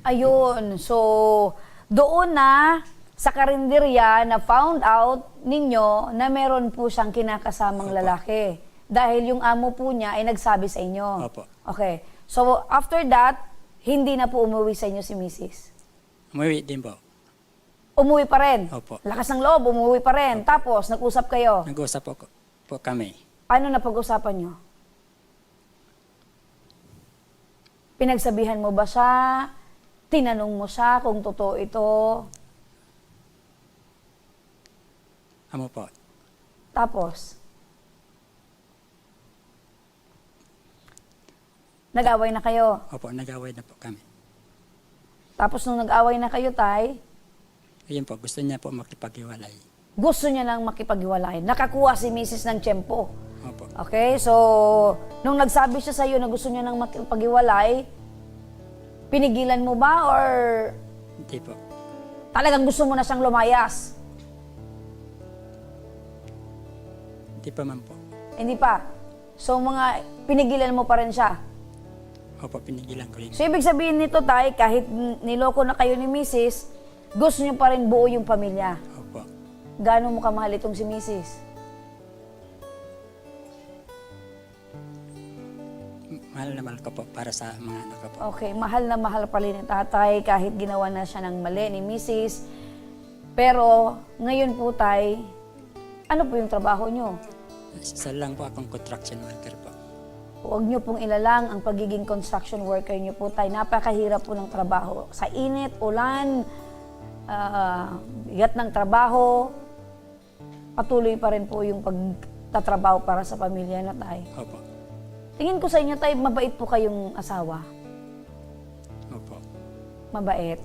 Ayun, so doon na sa Karinderya na found out ninyo na meron po siyang kinakasamang lalaki. Dahil yung amo po niya ay nagsabi sa inyo. Opo. Okay. So after that, hindi na po umuwi sa inyo si misis? Umuwi din po. Umuwi pa rin? Opo. Lakas ng loob, umuwi pa rin. Tapos, nag-usap kayo? Nag-usap po kami. Paano na pag-usapan nyo? Pinagsabihan mo ba siya? Tinanong mo siya kung totoo ito? Amo po. Tapos? Nag-away na kayo? Opo, nag-away na po kami. Tapos nung nag-away na kayo, tay? Ayun po, gusto niya po makipag-iwalay. Gusto niya lang makipag-iwalay. Nakakuha si misis ng tiyempo. Opo. Okay, so nung nagsabi siya sa iyo na gusto niya nang makipag-iwalay, pinigilan mo ba or Hindi po. talagang gusto mo na siyang lumayas? Hindi pa man po. Hindi pa. So mga pinigilan mo pa rin siya. Opo, pinigilan ko rin. So ibig sabihin nito, tay, kahit niloko na kayo ni misis, gusto niyo pa rin buo yung pamilya. Opo. Gaano mo kamahal itong si misis? Mahal na mahal ko po para sa mga anak ko po. Okay, mahal na mahal pa rin ni tatay kahit ginawa na siya ng mali ni misis. Pero ngayon po, tay, ano po yung trabaho niyo? Isa lang po akong construction worker po. Huwag niyo pong ilalang ang pagiging construction worker niyo po, tay. Napakahirap po ng trabaho. Sa init, ulan, bigat ng trabaho, patuloy pa rin po yung pagtatrabaho para sa pamilya na, tay. Opo. Tingin ko sa inyo, tay, mabait po kayong asawa. Opo. Mabait.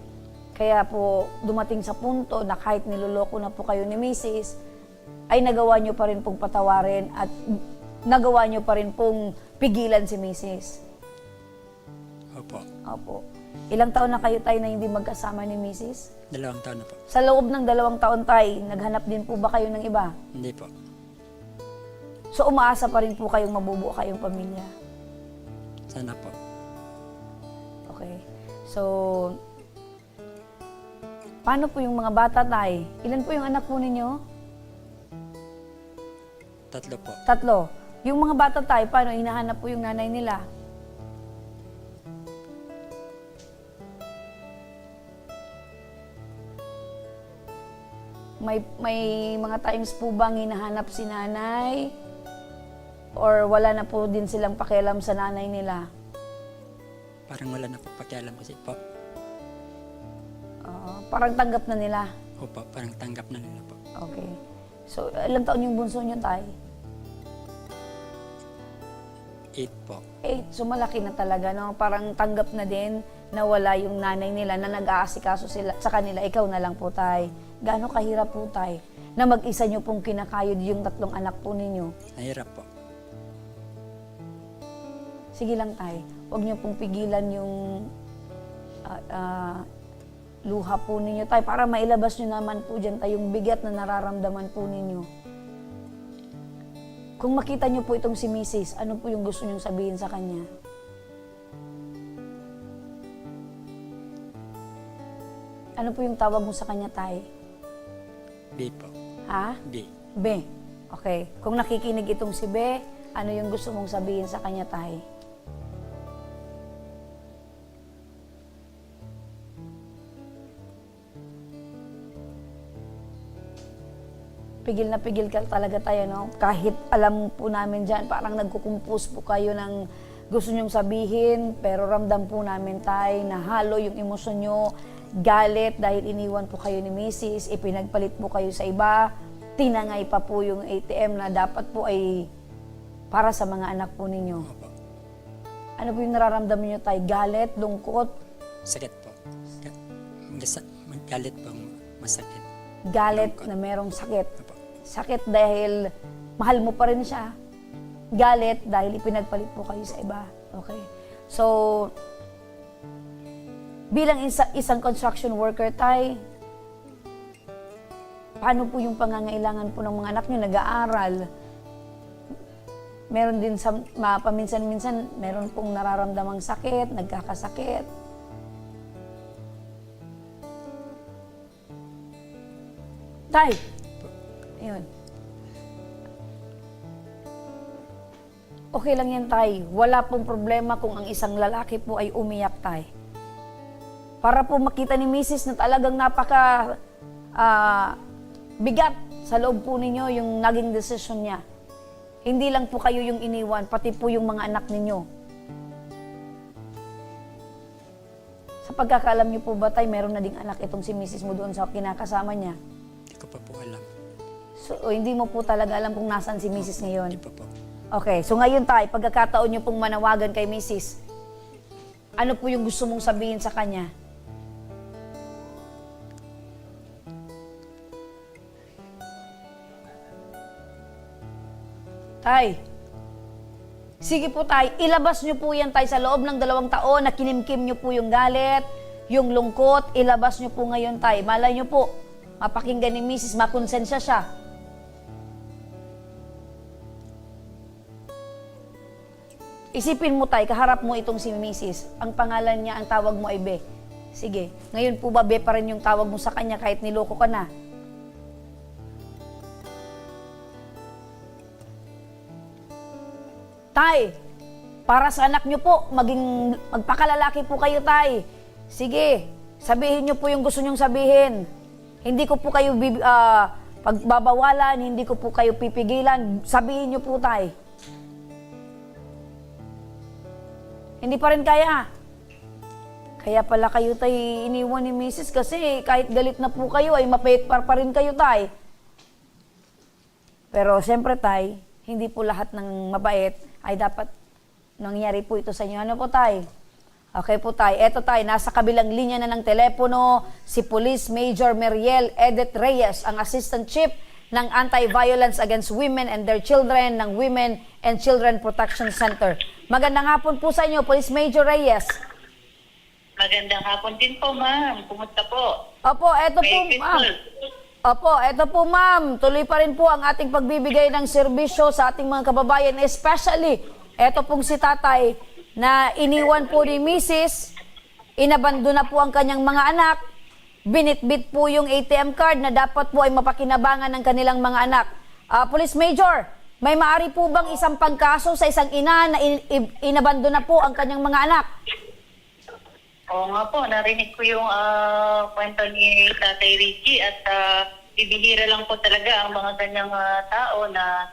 Kaya po, dumating sa punto na kahit niloloko na po kayo ni misis, ay nagawa niyo pa rin pong patawarin at nagawa niyo pa rin pong pigilan si misis. Opo. Opo. Ilang taon na kayo, tay, na hindi magkasama ni misis? 2 taon na po. Sa loob ng 2 taon, tay, naghanap din po ba kayo ng iba? Hindi po. So umaasa pa rin po kayong mabubuo kayong pamilya. Sana po. Okay. So, paano po yung mga bata, tay? Ilan po yung anak po ninyo? 3 po. 3. Yung mga bata, tay, paano hinahanap po yung nanay nila? May mga times po bang hinahanap si nanay? Or wala na po din silang pakialam sa nanay nila? Parang wala na po pakialam kasi po. Parang tanggap na nila? Opo, parang tanggap na nila po. Okay. So, ilang taon yung bunso nyo, tay? 8 po. 8. So, malaki na talaga, no? Parang tanggap na din na wala yung nanay nila na nag-aasikaso sila sa kanila. Ikaw na lang po, tay. Gaano kahirap po, tay, na mag-isa nyo pong kinakayod yung 3 anak po ninyo? Nahirap po. Sige lang, tay. Huwag nyo pong pigilan yung luha po ninyo, tay, para mailabas nyo naman po dyan, tay, yung bigat na nararamdaman po ninyo. Kung makita nyo po itong si Mrs., ano po yung gusto nyong sabihin sa kanya? Ano po yung tawag mo sa kanya, tay? B po. Ha? B. B. Okay. Kung nakikinig itong si B, ano yung gusto mong sabihin sa kanya, tay? Pigil na pigil ka talaga tayo, no? Kahit alam po namin dyan, parang nagkukumpus po kayo ng gusto nyong sabihin, pero ramdam po namin tayo na halo yung emosyon nyo, galit dahil iniwan po kayo ni Mrs., ipinagpalit po kayo sa iba, tinangay pa po yung ATM na dapat po ay para sa mga anak po ninyo. Ano po yung nararamdaman nyo tayo? Galit, lungkot? Sakit po. Galit po, masakit. Galit na merong sakit. Sakit dahil mahal mo pa rin siya. Galit dahil ipinagpalit po kayo sa iba. Okay. So, bilang isang construction worker, tay, paano po yung pangangailangan po ng mga anak nyo? Nag-aaral. Meron din paminsan-minsan, meron pong nararamdamang sakit, nagkakasakit. Tay! Ayun. Okay lang yan, tay. Wala pong problema kung ang isang lalaki po ay umiyak, tay. Para po makita ni Mrs. na talagang napaka bigat sa loob po ninyo yung naging desisyon niya. Hindi lang po kayo yung iniwan, pati po yung mga anak ninyo. Sa pagkakaalam niyo po ba, tay, meron na ding anak itong si Mrs. mo doon sa kinakasama niya? Hindi ko pa po alam. So, hindi mo po talaga alam kung nasaan si Mrs. ngayon? Hindi pa po. Okay, so ngayon tayo, pagkakataon niyo pong manawagan kay Mrs., ano po yung gusto mong sabihin sa kanya? Tay, sige po tay, ilabas niyo po yan tay sa loob ng 2 taon na kinimkim niyo po yung galit, yung lungkot, ilabas niyo po ngayon tay. Malay niyo po, mapakinggan ni Mrs., makonsensya siya. Isipin mo tay, kaharap mo itong si Mrs. Ang pangalan niya, ang tawag mo ay Be. Sige, ngayon po ba Be pa rin yung tawag mo sa kanya kahit niloko ka na? Tay, para sa anak niyo po, magpakalalaki po kayo, tay. Sige, sabihin niyo po yung gusto niyong sabihin. Hindi ko po kayo pagbabawalan, hindi ko po kayo pipigilan. Sabihin niyo po, tay. Hindi pa rin kaya. Kaya pala kayo, tay, iniwan ni Mrs. kasi kahit galit na po kayo, ay mapait pa rin kayo, tay. Pero siyempre, tay, hindi po lahat ng mabait ay dapat nangyari po ito sa inyo. Ano po, tay? Okay po, tay. Eto, tay, nasa kabilang linya na ng telepono si Police Major Meriel Edith Reyes, ang Assistant Chief ng Anti-Violence Against Women and Their Children ng Women and Children Protection Center. Magandang hapon po sa inyo, Police Major Reyes. Magandang hapon din po, ma'am. Kumusta po? Opo, eto po, Merry ma'am. Christmas. Opo, eto po ma'am, tuloy pa rin po ang ating pagbibigay ng serbisyo sa ating mga kababayan, especially eto pong si tatay na iniwan po ni Mrs., inabando na po ang kanyang mga anak, binitbit po yung ATM card na dapat po ay mapakinabangan ng kanilang mga anak. Police Major, may maari po bang isang pagkaso sa isang ina na inabando na po ang kanyang mga anak? Oo nga po, narinig ko yung kwento ni Tatay Richie at bibihira lang po talaga ang mga ganyang tao na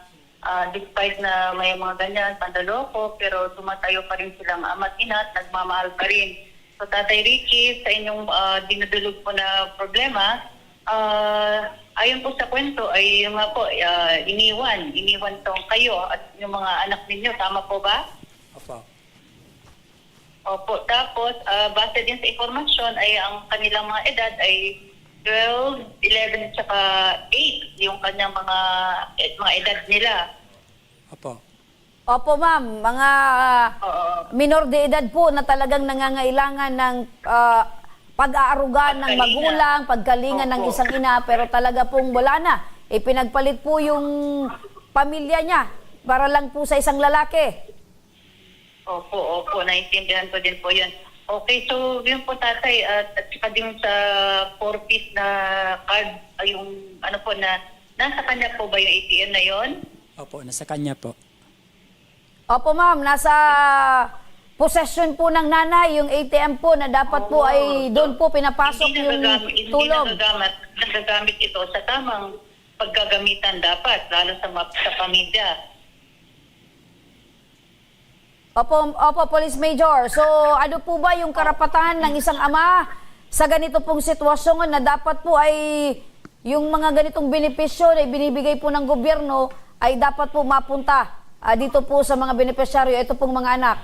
despite na may mga ganyan, pandaloko, pero tumatayo pa rin silang ama't ina at nagmamahal pa rin. So Tatay Richie, sa inyong dinudulog po na problema, ayon po sa kwento ay yung nga po, iniwan tong kayo at yung mga anak ninyo, tama po ba? Opo. Opo, tapos base din sa informasyon ay ang kanilang mga edad ay 12, 11, tsaka 8 yung kanyang mga edad nila. Opo. Opo ma'am, mga minor de edad po na talagang nangangailangan ng pag-aaruga ng magulang, pagkalinga ng isang ina, pero talaga pong wala na. Ipinagpalit po yung pamilya niya para lang po sa isang lalaki. Opo, naiintindihan ko din po yun. Okay, so yun po tatay, at saka din sa 4-piece na card, yung ano po na, nasa kanya po ba yung ATM na yon? Opo, nasa kanya po. Opo ma'am, nasa possession po ng nanay yung ATM po na dapat po ay doon po pinapasok yung tulong. Hindi nagagamit ito sa tamang paggagamitan dapat, lalo sa pamilya. Opo, Police Major. So, ano po ba yung karapatan ng isang ama sa ganito pong sitwasyon na dapat po ay yung mga ganitong benepisyo na binibigay po ng gobyerno ay dapat po mapunta dito po sa mga benepisyaryo, ito pong mga anak?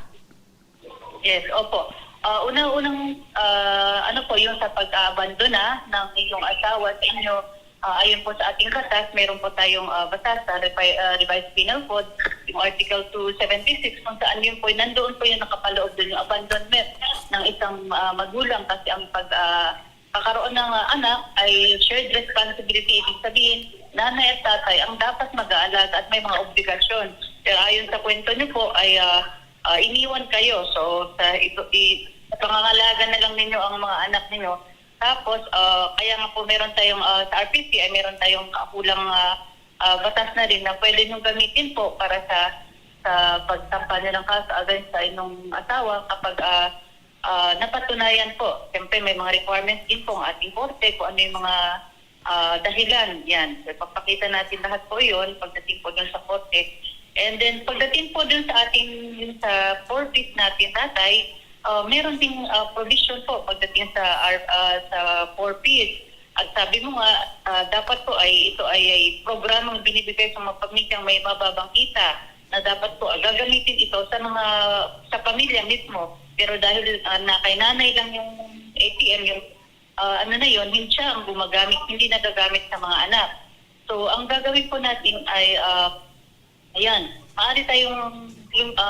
Yes, opo. Unang-unang, ano po, yung sa pag-abandona ng inyong asawa sa inyo, ayon po sa ating batas, meron po tayong batas sa Revised Penal Code, yung Article 276, kung saan yun po, nandoon po yung nakapaloob doon yung abandonment ng isang magulang kasi ang pagkakaroon ng anak ay shared responsibility. Ibig sabihin, nanay at tatay ang dapat mag-aalaga at may mga obligasyon. Pero ayon sa kwento niyo po ay iniwan kayo. So, pangangalaga na lang ninyo ang mga anak ninyo. Tapos, kaya nga po meron tayong, sa RPC ay meron tayong kakulang batas na rin na pwede nyo gamitin po para sa pagsampa nilang kaso against sa inyong asawa kapag napatunayan po. Siyempre, may mga requirements din po ang ating korte kung ano yung mga dahilan. Yan. So, papakita natin lahat po yun pagdating po dun sa korte. And then, pagdating po dun sa ating sa 4-piece natin, tatay, meron ding provision po pagdating sa 4-piece. At sabi mo nga, dapat po ay ito ay programang binibigay sa mga pamilyang may mababang kita na dapat po gagamitin ito sa pamilya mismo. Pero dahil na kay nanay lang yung ATM, yung hindi siya ang gumagamit, hindi nagagamit sa mga anak. So, ang gagawin po natin ay maaari tayong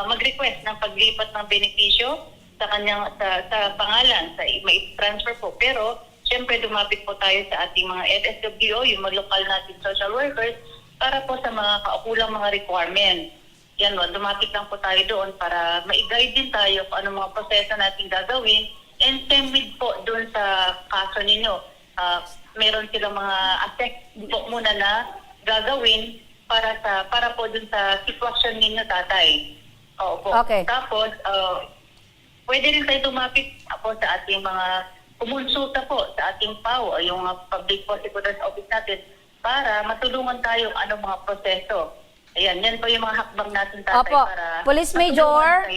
mag-request ng paglipat ng benepisyo sa kanyang sa pangalan, may transfer po. Pero siyempre lumapit po tayo sa ating mga FSWO, yung mga local natin social workers, para po sa mga kaukulang mga requirements. Yan, lumapit lang po tayo doon para ma-guide din tayo kung anong mga proseso natin gagawin. And same with po doon sa kaso ninyo. Meron silang mga aspect po muna na gagawin para po doon sa sitwasyon ninyo, tatay. Opo. Okay. Tapos, pwede rin tayo lumapit po sa ating mga kumonsulta po sa ating PAO, yung Public Prosecutor's Office natin, para matulungan tayo anong mga proseso. Ayan, yan po yung mga hakbang natin, tatay, Opo. para Police Major,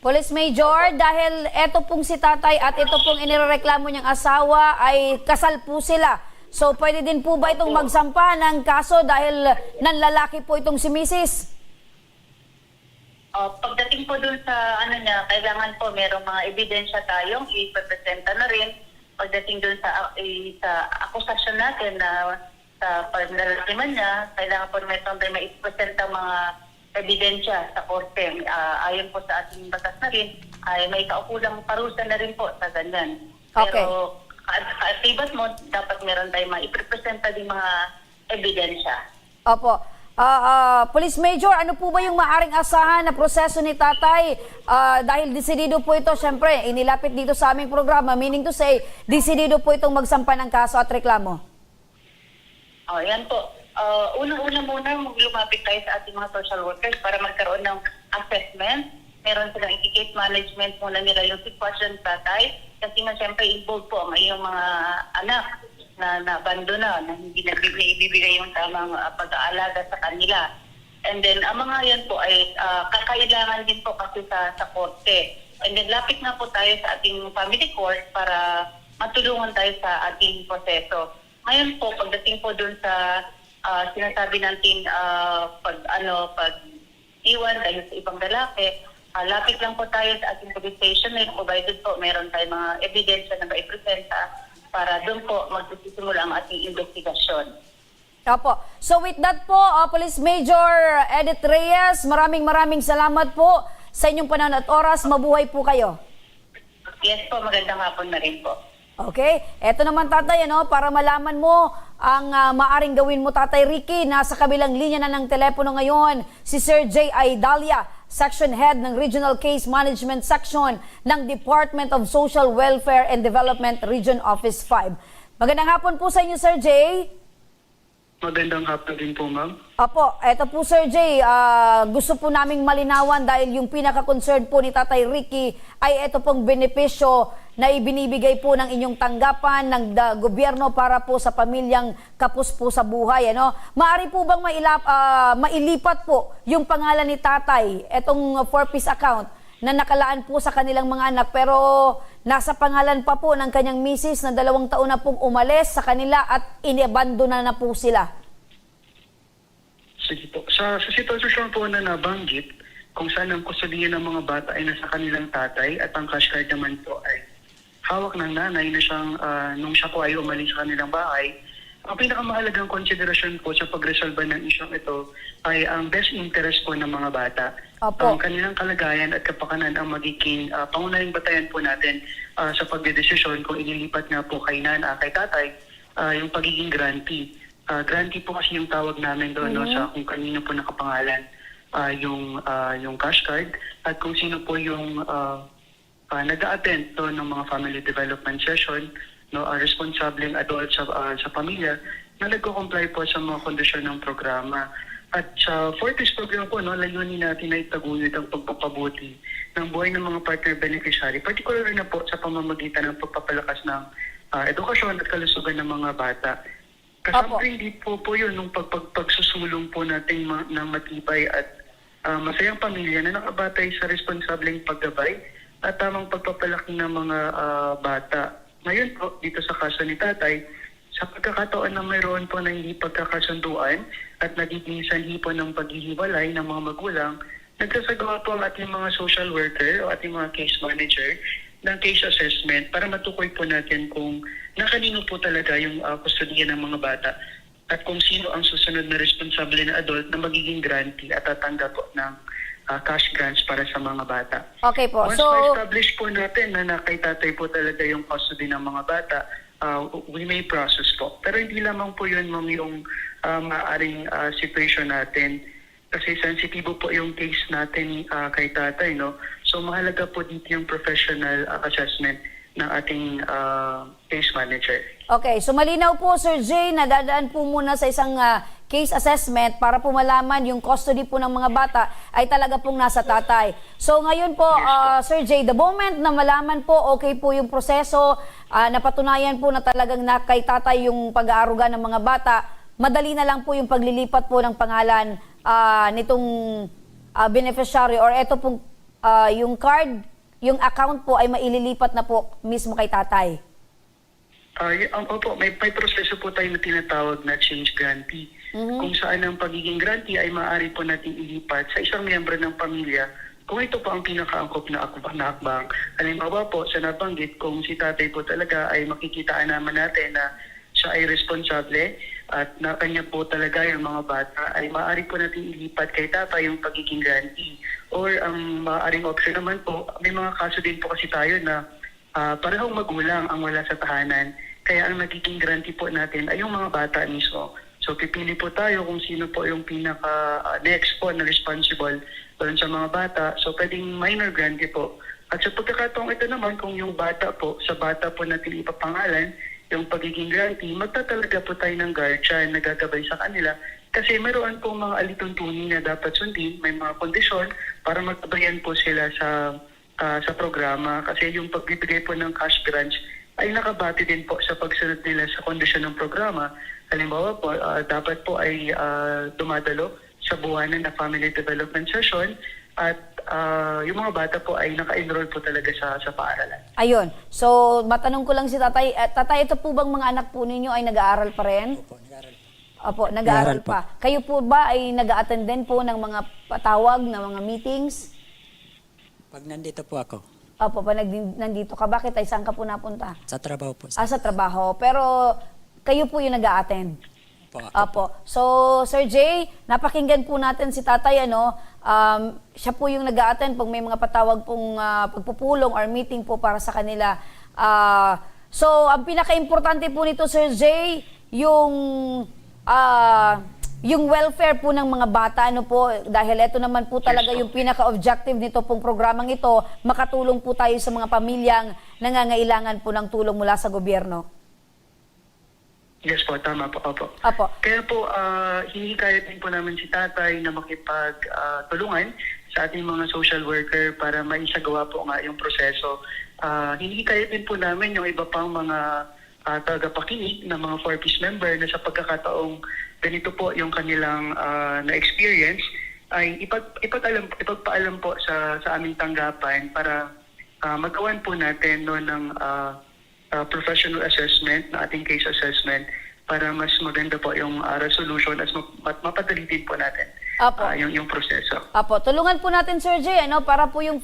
Police Major, dahil eto pong si tatay at ito pong inireklamo niyang asawa ay kasal po sila. So, pwede din po ba itong magsampa ng kaso dahil nanlalaki po itong si Mrs.? Pagdating po dun sa kailangan po merong mga ebidensya tayong ipapresenta na rin. Pagdating dun sa akusasyon natin na sa paglalasiman niya, kailangan po may ipapresenta mga ebidensya sa korte. Ayon po sa ating batas na rin, ay may kaukulang parusa na rin po sa ganyan. Okay. Pero kaakibat mo, dapat meron tayong maipresenta din mga ebidensya. Opo. Police Major, ano po ba yung maaring asahan na proseso ni tatay? Dahil desidido po ito, syempre, inilapit dito sa aming programa, meaning to say, desidido po itong magsampa ng kaso at reklamo. Yan po. Unang-una muna, lumapit tayo sa ating mga social workers para magkaroon ng assessment. Meron silang i-case management muna nila yung sitwasyon tatay. Kasi nga syempre involved po ang iyong mga anak na abandona, na hindi na ibibigay yung tamang pag-aalaga sa kanila. And then, ang mga yan po ay kakailangan din po kasi sa korte. And then, lapit nga po tayo sa ating family court para matulungan tayo sa ating proseso. Ngayon po, pagdating po dun sa sinasabi natin pag-iwan dahil sa ibang lalaki, lapit lang po tayo sa ating police station. Provided po, meron tayong mga ebidensya na maipresenta para doon po magsisimula ang ating investigasyon. Opo. So with that po, Police Major Edith Reyes, maraming salamat po sa inyong panahon at oras. Mabuhay po kayo. Yes po, magandang hapon na rin po. Okay, eto naman tatay, para malaman mo ang maaring gawin mo, Tatay Ricky. Nasa kabilang linya na ng telepono ngayon si Sir J. Idalia, Section Head ng Regional Case Management Section ng Department of Social Welfare and Development Region Office 5. Magandang hapon po sa inyo, Sir J. Magandang hapon din po, ma'am. Apo, eto po Sir J, gusto po naming malinawan dahil yung pinaka-concern po ni Tatay Ricky ay eto pong benepisyo na ibinibigay po ng inyong tanggapan ng gobyerno para po sa pamilyang kapos po sa buhay. Maaari po bang mailipat po yung pangalan ni Tatay, etong 4-piece account na nakalaan po sa kanilang mga anak pero nasa pangalan pa po ng kanyang misis na 2 taon na pong umalis sa kanila at inabandona na po sila? Sige po. Sa sitwasyon po na nabanggit, kung saan ang kustudiya ng mga bata ay nasa kanilang tatay at ang cash card naman po ay hawak ng nanay na siyang nung siya po ay umalis sa kanilang bahay, ang pinakamahalagang konsiderasyon po sa pagresolba ng isyong ito ay ang best interest po ng mga bata. Opo. Ang kanilang kalagayan at kapakanan ang magiging pangunahing batayan po natin sa pagdedesisyon kung ililipat nga po kay tatay, yung pagiging grantee. Grantee po kasi yung tawag namin doon sa kung kanino po nakapangalan yung cash card at kung sino po yung nag-a-attend doon ng mga family development session, responsableng adult sa pamilya na nagko-comply po sa mga kondisyon ng programa. At sa Fortis program po, layunin natin na itaguyod ang pagpapabuti ng buhay ng mga partner beneficiary, particularly na po sa pamamagitan ng pagpapalakas ng edukasyon at kalusugan ng mga bata. Kasama hindi po yun nung pagsusulong po natin ng matibay at masayang pamilya na nakabatay sa responsableng paggabay at tamang pagpapalaki ng mga bata. Ngayon po, dito sa kaso ni Tatay, sa pagkakataon na mayroon po na hindi pagkakasunduan at nagiging sanhi po ng paghihiwalay ng mga magulang, nagsasagawa po ang ating mga social worker o ating mga case manager ng case assessment para matukoy po natin kung nakanino po talaga yung kustudiya ng mga bata at kung sino ang susunod na responsable na adult na magiging grantee at tatanggap po ng cash grants para sa mga bata. Okay po. Once ma-establish po natin na kay tatay po talaga yung custody ng mga bata, we may process po. Pero hindi lamang po yun, ma'am, yung maaaring situation natin. Kasi sensitibo po yung case natin kay tatay, So mahalaga po dito yung professional assessment ng ating case manager. Okay, so malinaw po Sir Jay, nadadaan po muna sa isang case assessment para po malaman yung custody po ng mga bata ay talaga pong nasa tatay. So ngayon po, Sir Jay, the moment na malaman po okay po yung proseso, napatunayan po na talagang kay tatay yung pag-aaruga ng mga bata, madali na lang po yung paglilipat po ng pangalan nitong beneficiary or eto pong yung card, yung account po ay maililipat na po mismo kay tatay. Opo, may proseso po tayo na tinatawag na change grantee. Kung saan ang pagiging grantee ay maaari po natin ilipat sa isang miyembro ng pamilya kung ito po ang pinakaangkop na akbang. Halimbawa po, sa nabanggit, kung si tatay po talaga ay makikitaan naman natin na siya ay responsable at na kanya po talaga yung mga bata, ay maaari po natin ilipat kay tatay yung pagiging grantee. Or ang maaaring option naman po, may mga kaso din po kasi tayo na parehong magulang ang wala sa tahanan. Kaya ang nagiging grantee po natin ay yung mga bata mismo. So pipili po tayo kung sino po yung next po na responsible doon sa mga bata. So pwedeng minor grantee po. At sa pagkakataong ito naman, kung yung bata po, sa bata po natin ipapangalan, yung pagiging grantee, magtatalaga po tayo ng guardian na gagabay sa kanila. Kasi meron po mga alituntunin na dapat sundin, may mga kondisyon para magtabayan po sila sa programa. Kasi yung pagbibigay po ng cash grants ay nakabati din po sa pagsunod nila sa kondisyon ng programa. Halimbawa po, dapat po ay dumadalo sa buwanan na family development session at yung mga bata po ay naka-enroll po talaga sa paaralan. Ayun. So, matanong ko lang si tatay. Tatay, ito po bang mga anak po ninyo ay nag-aaral pa rin? Opo, nag-aaral pa. Kayo po ba ay nag-a-attend din po ng mga patawag, ng mga meetings? Pag nandito po ako, Opo, pag nandito ka, bakit ay saan ka po napunta? sa trabaho po. Sa trabaho. Pero kayo po yung nag-a-attend? Opo. So, Sir Jay, napakinggan po natin si tatay, siya po yung nag-a-attend pag may mga patawag pong pagpupulong or meeting po para sa kanila. So, ang pinaka-importante po nito, Sir Jay, yung welfare po ng mga bata, dahil ito naman po talaga yung pinaka-objective nito pong programang ito, makatulong po tayo sa mga pamilyang nangangailangan po ng tulong mula sa gobyerno. Yes po, tama po. Opo. Kaya po, hinihikayat din po namin si tatay na makipagtulungan sa ating mga social worker para maisagawa po nga yung proseso. Hinihikayat din po namin yung iba pang mga tagapakinig ng mga 4-piece member na sa pagkakataong ganito po yung kanilang na-experience ay ipagpaalam po sa aming tanggapan para magawan po natin ng professional assessment na ating case assessment para mas maganda po yung resolution at mapadali din po natin yung proseso. Apo, tulungan po natin, Sir Jay, para po yung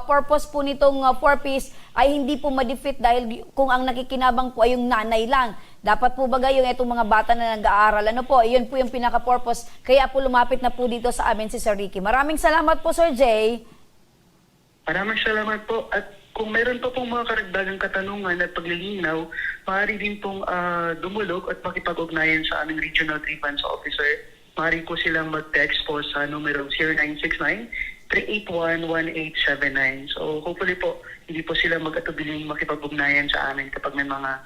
purpose po nitong 4-piece ay hindi po ma-defeat dahil kung ang nakikinabang po ay yung nanay lang. Dapat po bagay yung itong mga bata na nag-aaral. Yun po yung pinaka-purpose. Kaya po lumapit na po dito sa amin si Sir Ricky. Maraming salamat po, Sir Jay. Maraming salamat po. At kung meron pa pong mga karagdagang katanungan at paglilinaw, maaari din pong dumulog at makipag-ugnayan sa aming Regional Grievance Officer. Maaari po silang mag-text po sa numero 0969-381-1879. So hopefully po, hindi po sila mag-atubiling makipag-ugnayan sa amin kapag may mga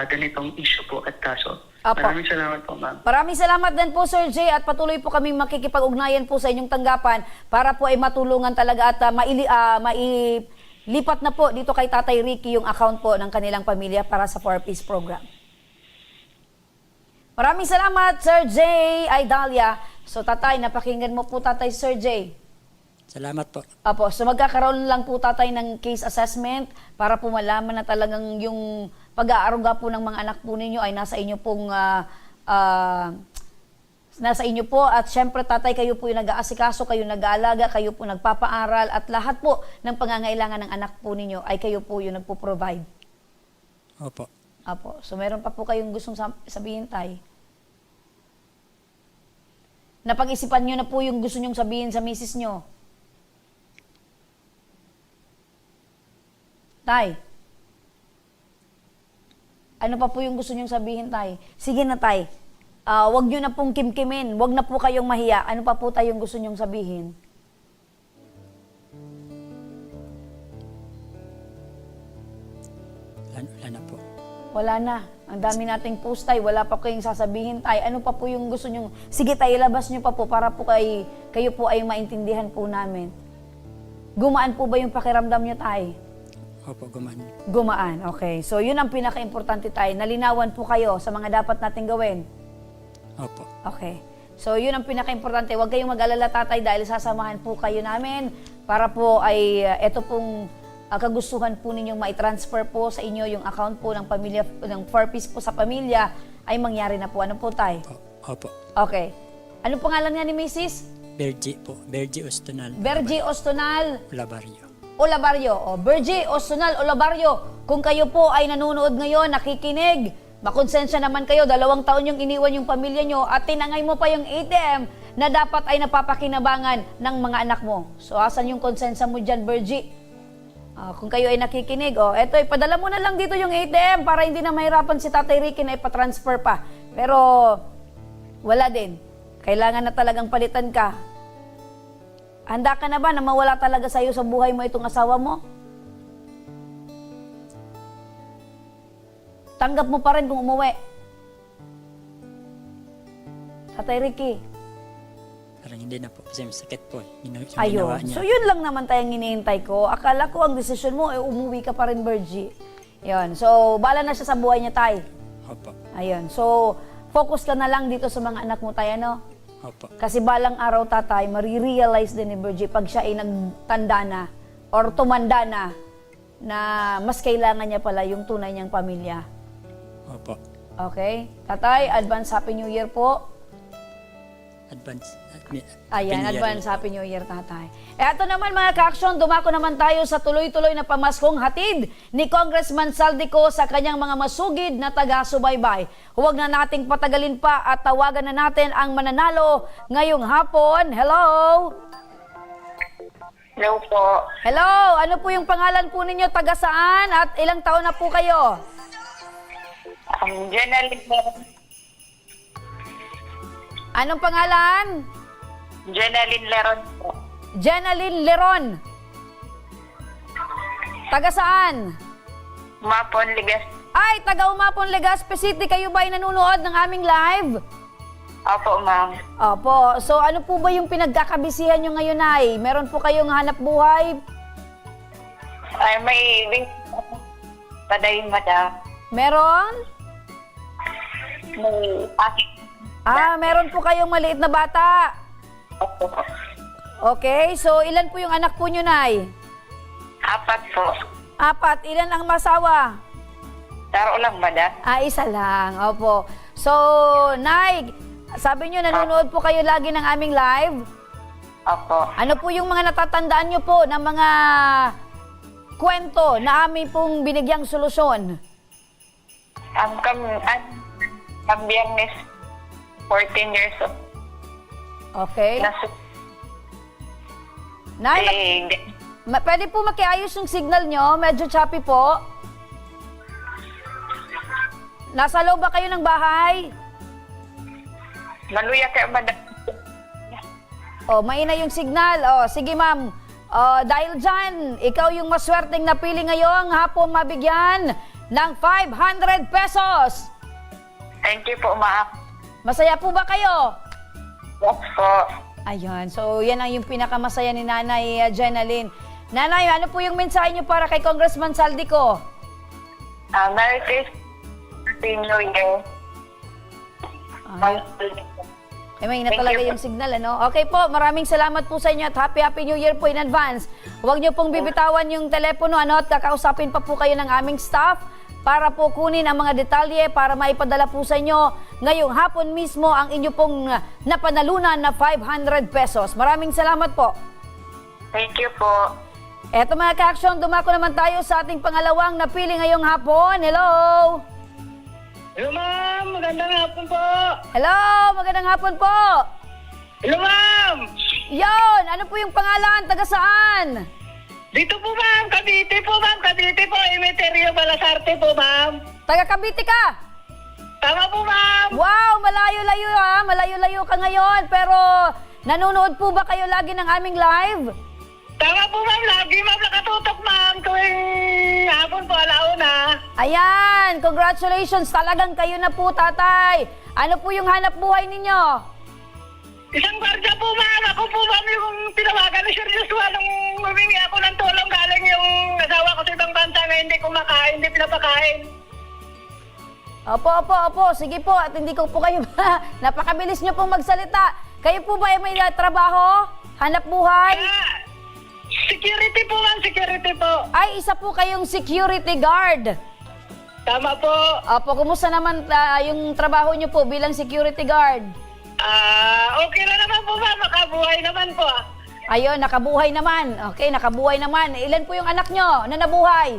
ganitong issue po at kaso. Apo. Maraming salamat po, ma'am. Maraming salamat din po, Sir Jay, at patuloy po kami makikipag-ugnayan po sa inyong tanggapan para po ay matulungan talaga at mailipat na po dito kay Tatay Ricky yung account po ng kanilang pamilya para sa 4-piece program. Maraming salamat, Sir Jay Idalia. So, tatay, napakinggan mo po, tatay, Sir Jay. Salamat po. Apo, so magkakaroon lang po, tatay, ng case assessment para po malaman na talagang yung pag-aaruga po ng mga anak po ninyo ay nasa inyo pong nasa inyo po. At syempre, tatay, kayo po yung nag-aasikaso, kayo nag-aalaga, kayo po nagpapaaral, at lahat po ng pangangailangan ng anak po ninyo ay kayo po yung nagpo-provide. Opo. Apo. So, meron pa po kayong gustong sabihin, tay? Napag-isipan nyo na po yung gusto nyong sabihin sa misis nyo? Tay? Ano pa po yung gusto nyong sabihin, tay? Sige na, tay. Wag nyo na pong kimkimin. Wag na po kayong mahiya. Ano pa po tayong gusto nyong sabihin? Wala na po. Wala na. Ang dami nating post, tay. Wala pa kayong sasabihin, tay. Ano pa po yung gusto nyong... Sige, tay, ilabas nyo pa po para po kayo po ay maintindihan po namin. Gumaan po ba yung pakiramdam nyo, tay? Opo, gumaan. Gumaan, okay. So, yun ang pinaka-importante, tay. Nalinawan po kayo sa mga dapat nating gawin? Opo. Okay. So, yun ang pinaka-importante. Huwag kayong mag-alala, tatay, dahil sasamahan po kayo namin para po ay ito pong kagustuhan po ninyong mai-transfer po sa inyo yung account po ng pamilya, ng 4-piece po sa pamilya ay mangyari na po. Ano po, tay? Opo. Okay. Anong pangalan niya ni Mrs.? Bergie po. Bergie Ostonal. Bergie Ostonal Olabarrio. Olabarrio. O, Bergie Ostonal Olabarrio. Kung kayo po ay nanonood ngayon, nakikinig, makonsensya naman kayo, 2 taon yung iniwan yung pamilya nyo at tinangay mo pa yung ATM na dapat ay napapakinabangan ng mga anak mo. So, asan yung konsensya mo dyan, Bergie? Kung kayo ay nakikinig, eto, ipadala mo na lang dito yung ATM para hindi na mahirapan si Tatay Ricky na ipatransfer pa. Pero, wala din. Kailangan na talagang palitan ka. Handa ka na ba na mawala talaga sa'yo sa buhay mo itong asawa mo? Tanggap mo pa rin kung umuwi. Tatay Ricky. Parang hindi na po kasi sakit po. Ayun. So yun lang naman tayong hinihintay ko. Akala ko ang desisyon mo umuwi ka pa rin, Virgie. Yun. So bala na siya sa buhay niya, Tay. Opo. Ayun. So focus ka na lang dito sa mga anak mo, Tay, ano? Opo. Kasi balang araw, Tatay, marirealize din ni Virgie pag siya ay nagtanda na or tumanda na mas kailangan niya pala yung tunay niyang pamilya. Opo. Okay? Tatay, advance Happy New Year po. Advance Happy New Year, Tatay. Eto naman mga ka-aksyon, dumako naman tayo sa tuloy-tuloy na pamaskong hatid ni Congressman Saldico sa kanyang mga masugid na taga-subaybay. Huwag na nating patagalin pa at tawagan na natin ang mananalo ngayong hapon. Hello? Hello po. Hello, ano po yung pangalan po ninyo, taga saan at ilang taon na po kayo? Jenaline Leron. Anong pangalan? Jenaline Leron po. Jenaline Leron. Taga saan? Umapon, Ligas. Ay, taga Umapon, Legazpi City. Kayo ba ay nanonood ng aming live? Opo, ma'am. Opo. So, ano po ba yung pinagkakabisihan nyo ngayon, ay? Meron po kayong hanap buhay? Ay, may padayin, madam. Meron? May aking. Meron po kayong maliit na bata. Opo. Okay, so ilan po yung anak po nyo, Nay? 4 po. 4. Ilan ang masawa? 0 lang, madam. Isa lang. Opo. So, Nay, sabi nyo, nanonood po kayo lagi ng aming live? Opo. Ano po yung mga natatandaan nyo po ng mga kwento na amin pong binigyang solusyon? Ang Biyernes, 14 years old. Okay. Nay, pwede po makiayos yung signal nyo? Medyo choppy po. Nasa loob ba kayo ng bahay? Maluya kayo, madam. Maina yung signal. Sige, ma'am. Dahil dyan, ikaw yung maswerteng napili ngayong hapong mabigyan ng 500 pesos. Thank you po, ma'am. Masaya po ba kayo? Yes po. Ayun. So, yan ang yung pinakamasaya ni Nanay Jenaline. Nanay, ano po yung mensahe niyo para kay Congressman Saldico? Merry Christmas. Happy New Year. May na talaga yung signal, ano? Okay po, maraming salamat po sa inyo at Happy New Year po in advance. Huwag niyo pong bibitawan yung telepono, ano, at kakausapin pa po kayo ng aming staff para po kunin ang mga detalye para maipadala po sa inyo ngayong hapon mismo ang inyo pong napanalunan na 500 pesos. Maraming salamat po. Thank you po. Eto mga ka-aksyon, dumako naman tayo sa ating pangalawang napili ngayong hapon. Hello! Hello, ma'am. Magandang hapon po. Hello! Magandang hapon po! Hello, ma'am. Yon! Ano po yung pangalan? Taga saan? Dito po, ma'am. Cavite po, ma'am. Cavite po. Emeterio Balasarte po, ma'am. Taga Cavite ka? Tama po, ma'am. Wow! Malayo-layo ha. Malayo-layo ka ngayon. Pero nanonood po ba kayo lagi ng aming live? Tama po, ma'am. Lagi, ma'am. Nakatutok, ma'am. Tuwing hapon po, alauna. Ayan! Congratulations! Talagang kayo na po, tatay. Ano po yung hanap buhay ninyo? Isang gwardiya po, ma'am. Ako po, ma'am, yung tinawagan ni Sir Joshua nung humingi ako ng tulong galing yung asawa ko sa ibang bansa na hindi kumakain, hindi pinapakain. Opo. Sige po, at hindi ko po kayo napakabilis nyo pong magsalita. Kayo po ba ay may trabaho? Hanap buhay? Security po, ma'am. Security po. Ay, isa po kayong security guard. Tama po. Opo, kumusta naman yung trabaho nyo po bilang security guard? Okay na naman po, ma'am. Nakabuhay naman po. Ayun, nakabuhay naman. Okay, nakabuhay naman. Ilan po yung anak nyo na nabuhay?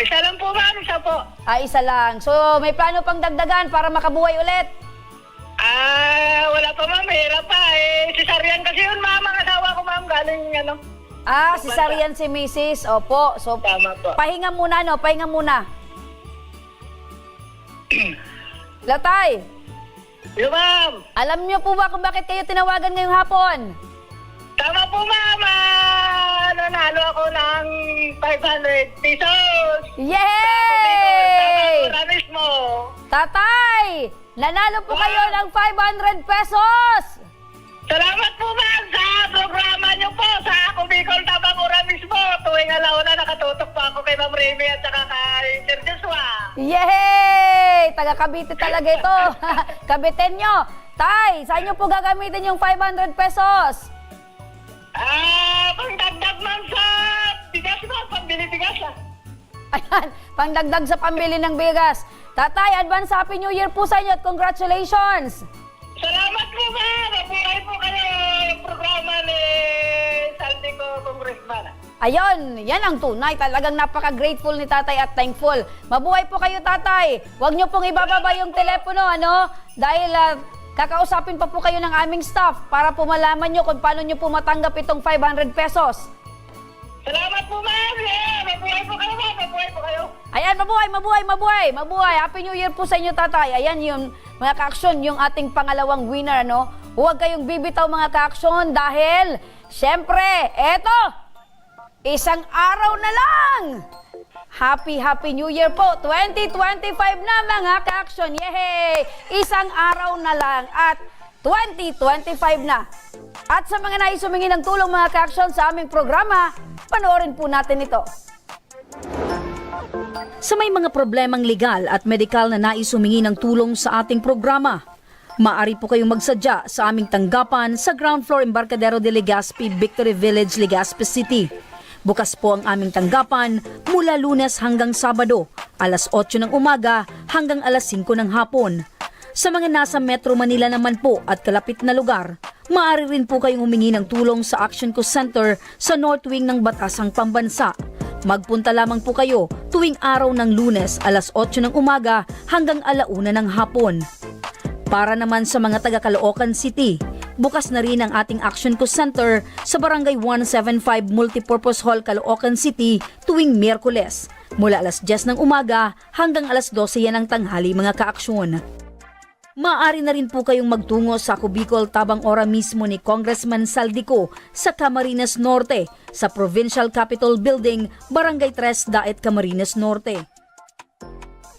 Isa lang po, ma'am. Isa po. Isa lang. So, may plano pang dagdagan para makabuhay ulit? Wala pa, ma'am. Hirap pa. Cesarean kasi yun, ma'am. Ang asawa ko, ma'am. Galing, Si Sarian si Mrs. Opo. So, Tama po. pahinga muna, no? Pahinga muna. Latay, Yo, ma'am. alam niyo po ba kung bakit kayo tinawagan ngayong hapon? Tama po, ma'am. Nanalo ako ng 500 pesos. Yay! Tama po, mismo. Tatay, nanalo po kayo ng 500 pesos! Salamat po, ma'am, sa programa niyo po sa Ako Bicol Tabang Ora mismo. Tuwing alauna nakatutok po ako kay Ma'am Remy at saka kay Sir Joshua. Yay! Taga Cavite talaga ito. Kabitin nyo. Tay, saan nyo po gagamitin yung 500 pesos? Pangdagdag, ma'am, sa bigas mo. Pambili bigas, Ayan, pangdagdag sa pambili ng bigas. Tatay, advance Happy New Year po sa inyo at congratulations! Salamat po, ma'am. Mabuhay po kayo programa ni Saldico Congressman. Ayun, yan ang tunay. Talagang napaka-grateful ni tatay at thankful. Mabuhay po kayo, tatay. Huwag nyo pong ibababa yung telepono, ano? Dahil kakausapin pa po kayo ng aming staff para po malaman nyo kung paano nyo po matanggap itong 500 pesos. Salamat po, ma'am. Mabuhay po kayo, ma'am. Mabuhay po kayo. Ayan, mabuhay. Happy New Year po sa inyo, tatay. Ayan yung mga ka-aksyon, yung ating pangalawang winner, no? Huwag kayong bibitaw, mga ka-aksyon, dahil, syempre, eto, isang araw na lang. Happy New Year po. 2025 na, mga ka-aksyon. Yehey! Isang araw na lang at 2025 na. At sa mga nais humingi ng tulong, mga ka-aksyon, sa aming programa, panoorin po natin ito. Sa may mga problemang legal at medikal na nais humingi ng tulong sa ating programa, maaari po kayong magsadya sa aming tanggapan sa ground floor Embarcadero de Legazpi, Victory Village, Legazpi City. Bukas po ang aming tanggapan mula Lunes hanggang Sabado, alas 8 ng umaga hanggang alas 5 ng hapon. Sa mga nasa Metro Manila naman po at kalapit na lugar, maaari rin po kayong humingi ng tulong sa Action Co Center sa North Wing ng Batasang Pambansa. Magpunta lamang po kayo tuwing araw ng Lunes alas 8 ng umaga hanggang alauna ng hapon. Para naman sa mga taga Caloocan City, bukas na rin ang ating Action Co Center sa Barangay 175 Multipurpose Hall, Caloocan City tuwing Miyerkules mula alas 10 ng umaga hanggang alas 12 yan ng tanghali, mga kaaksyon. Maaari na rin po kayong magtungo sa Ako Bicol Tabang Ora mismo ni Congressman Saldico sa Camarines Norte sa Provincial Capitol Building, Barangay 3 Daet, Camarines Norte.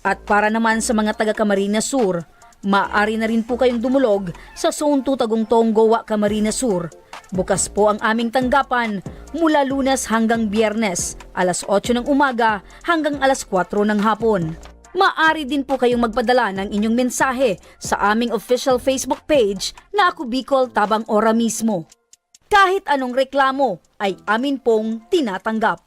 At para naman sa mga taga Camarines Sur, maaari na rin po kayong dumulog sa Zone 2 Tagungtong, Gowa, Camarines Sur. Bukas po ang aming tanggapan mula Lunes hanggang Biyernes, alas 8 ng umaga hanggang alas 4 ng hapon. Maaari din po kayong magpadala ng inyong mensahe sa aming official Facebook page na Ako Bicol Tabang Ora mismo. Kahit anong reklamo ay amin pong tinatanggap.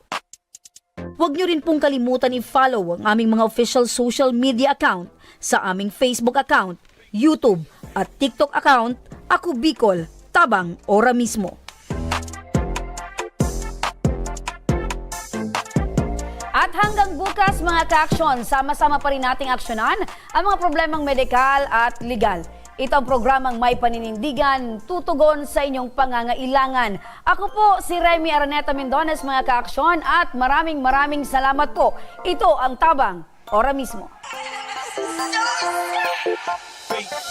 Huwag nyo rin pong kalimutan i-follow ang aming mga official social media account sa aming Facebook account, YouTube at TikTok account, Ako Bicol Tabang Ora mismo. At hanggang bukas, mga ka-aksyon, sama-sama pa rin nating aksyonan ang mga problemang medikal at legal. Ito ang programang May Paninindigan, tutugon sa inyong pangangailangan. Ako po si Remy Araneta Mendones, mga ka-aksyon, at maraming salamat po. Ito ang Tabang Ora mismo.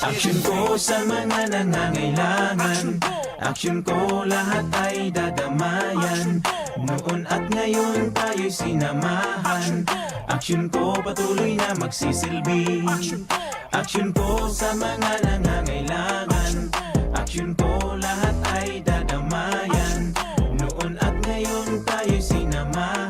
Action ko sa mga nangangailangan. Action ko lahat ay dadamayan. Noon at ngayon tayo'y sinamahan. Action ko patuloy na magsisilbi. Action ko sa mga nangangailangan. Action ko lahat ay dadamayan. Noon at ngayon tayo'y sinamahan.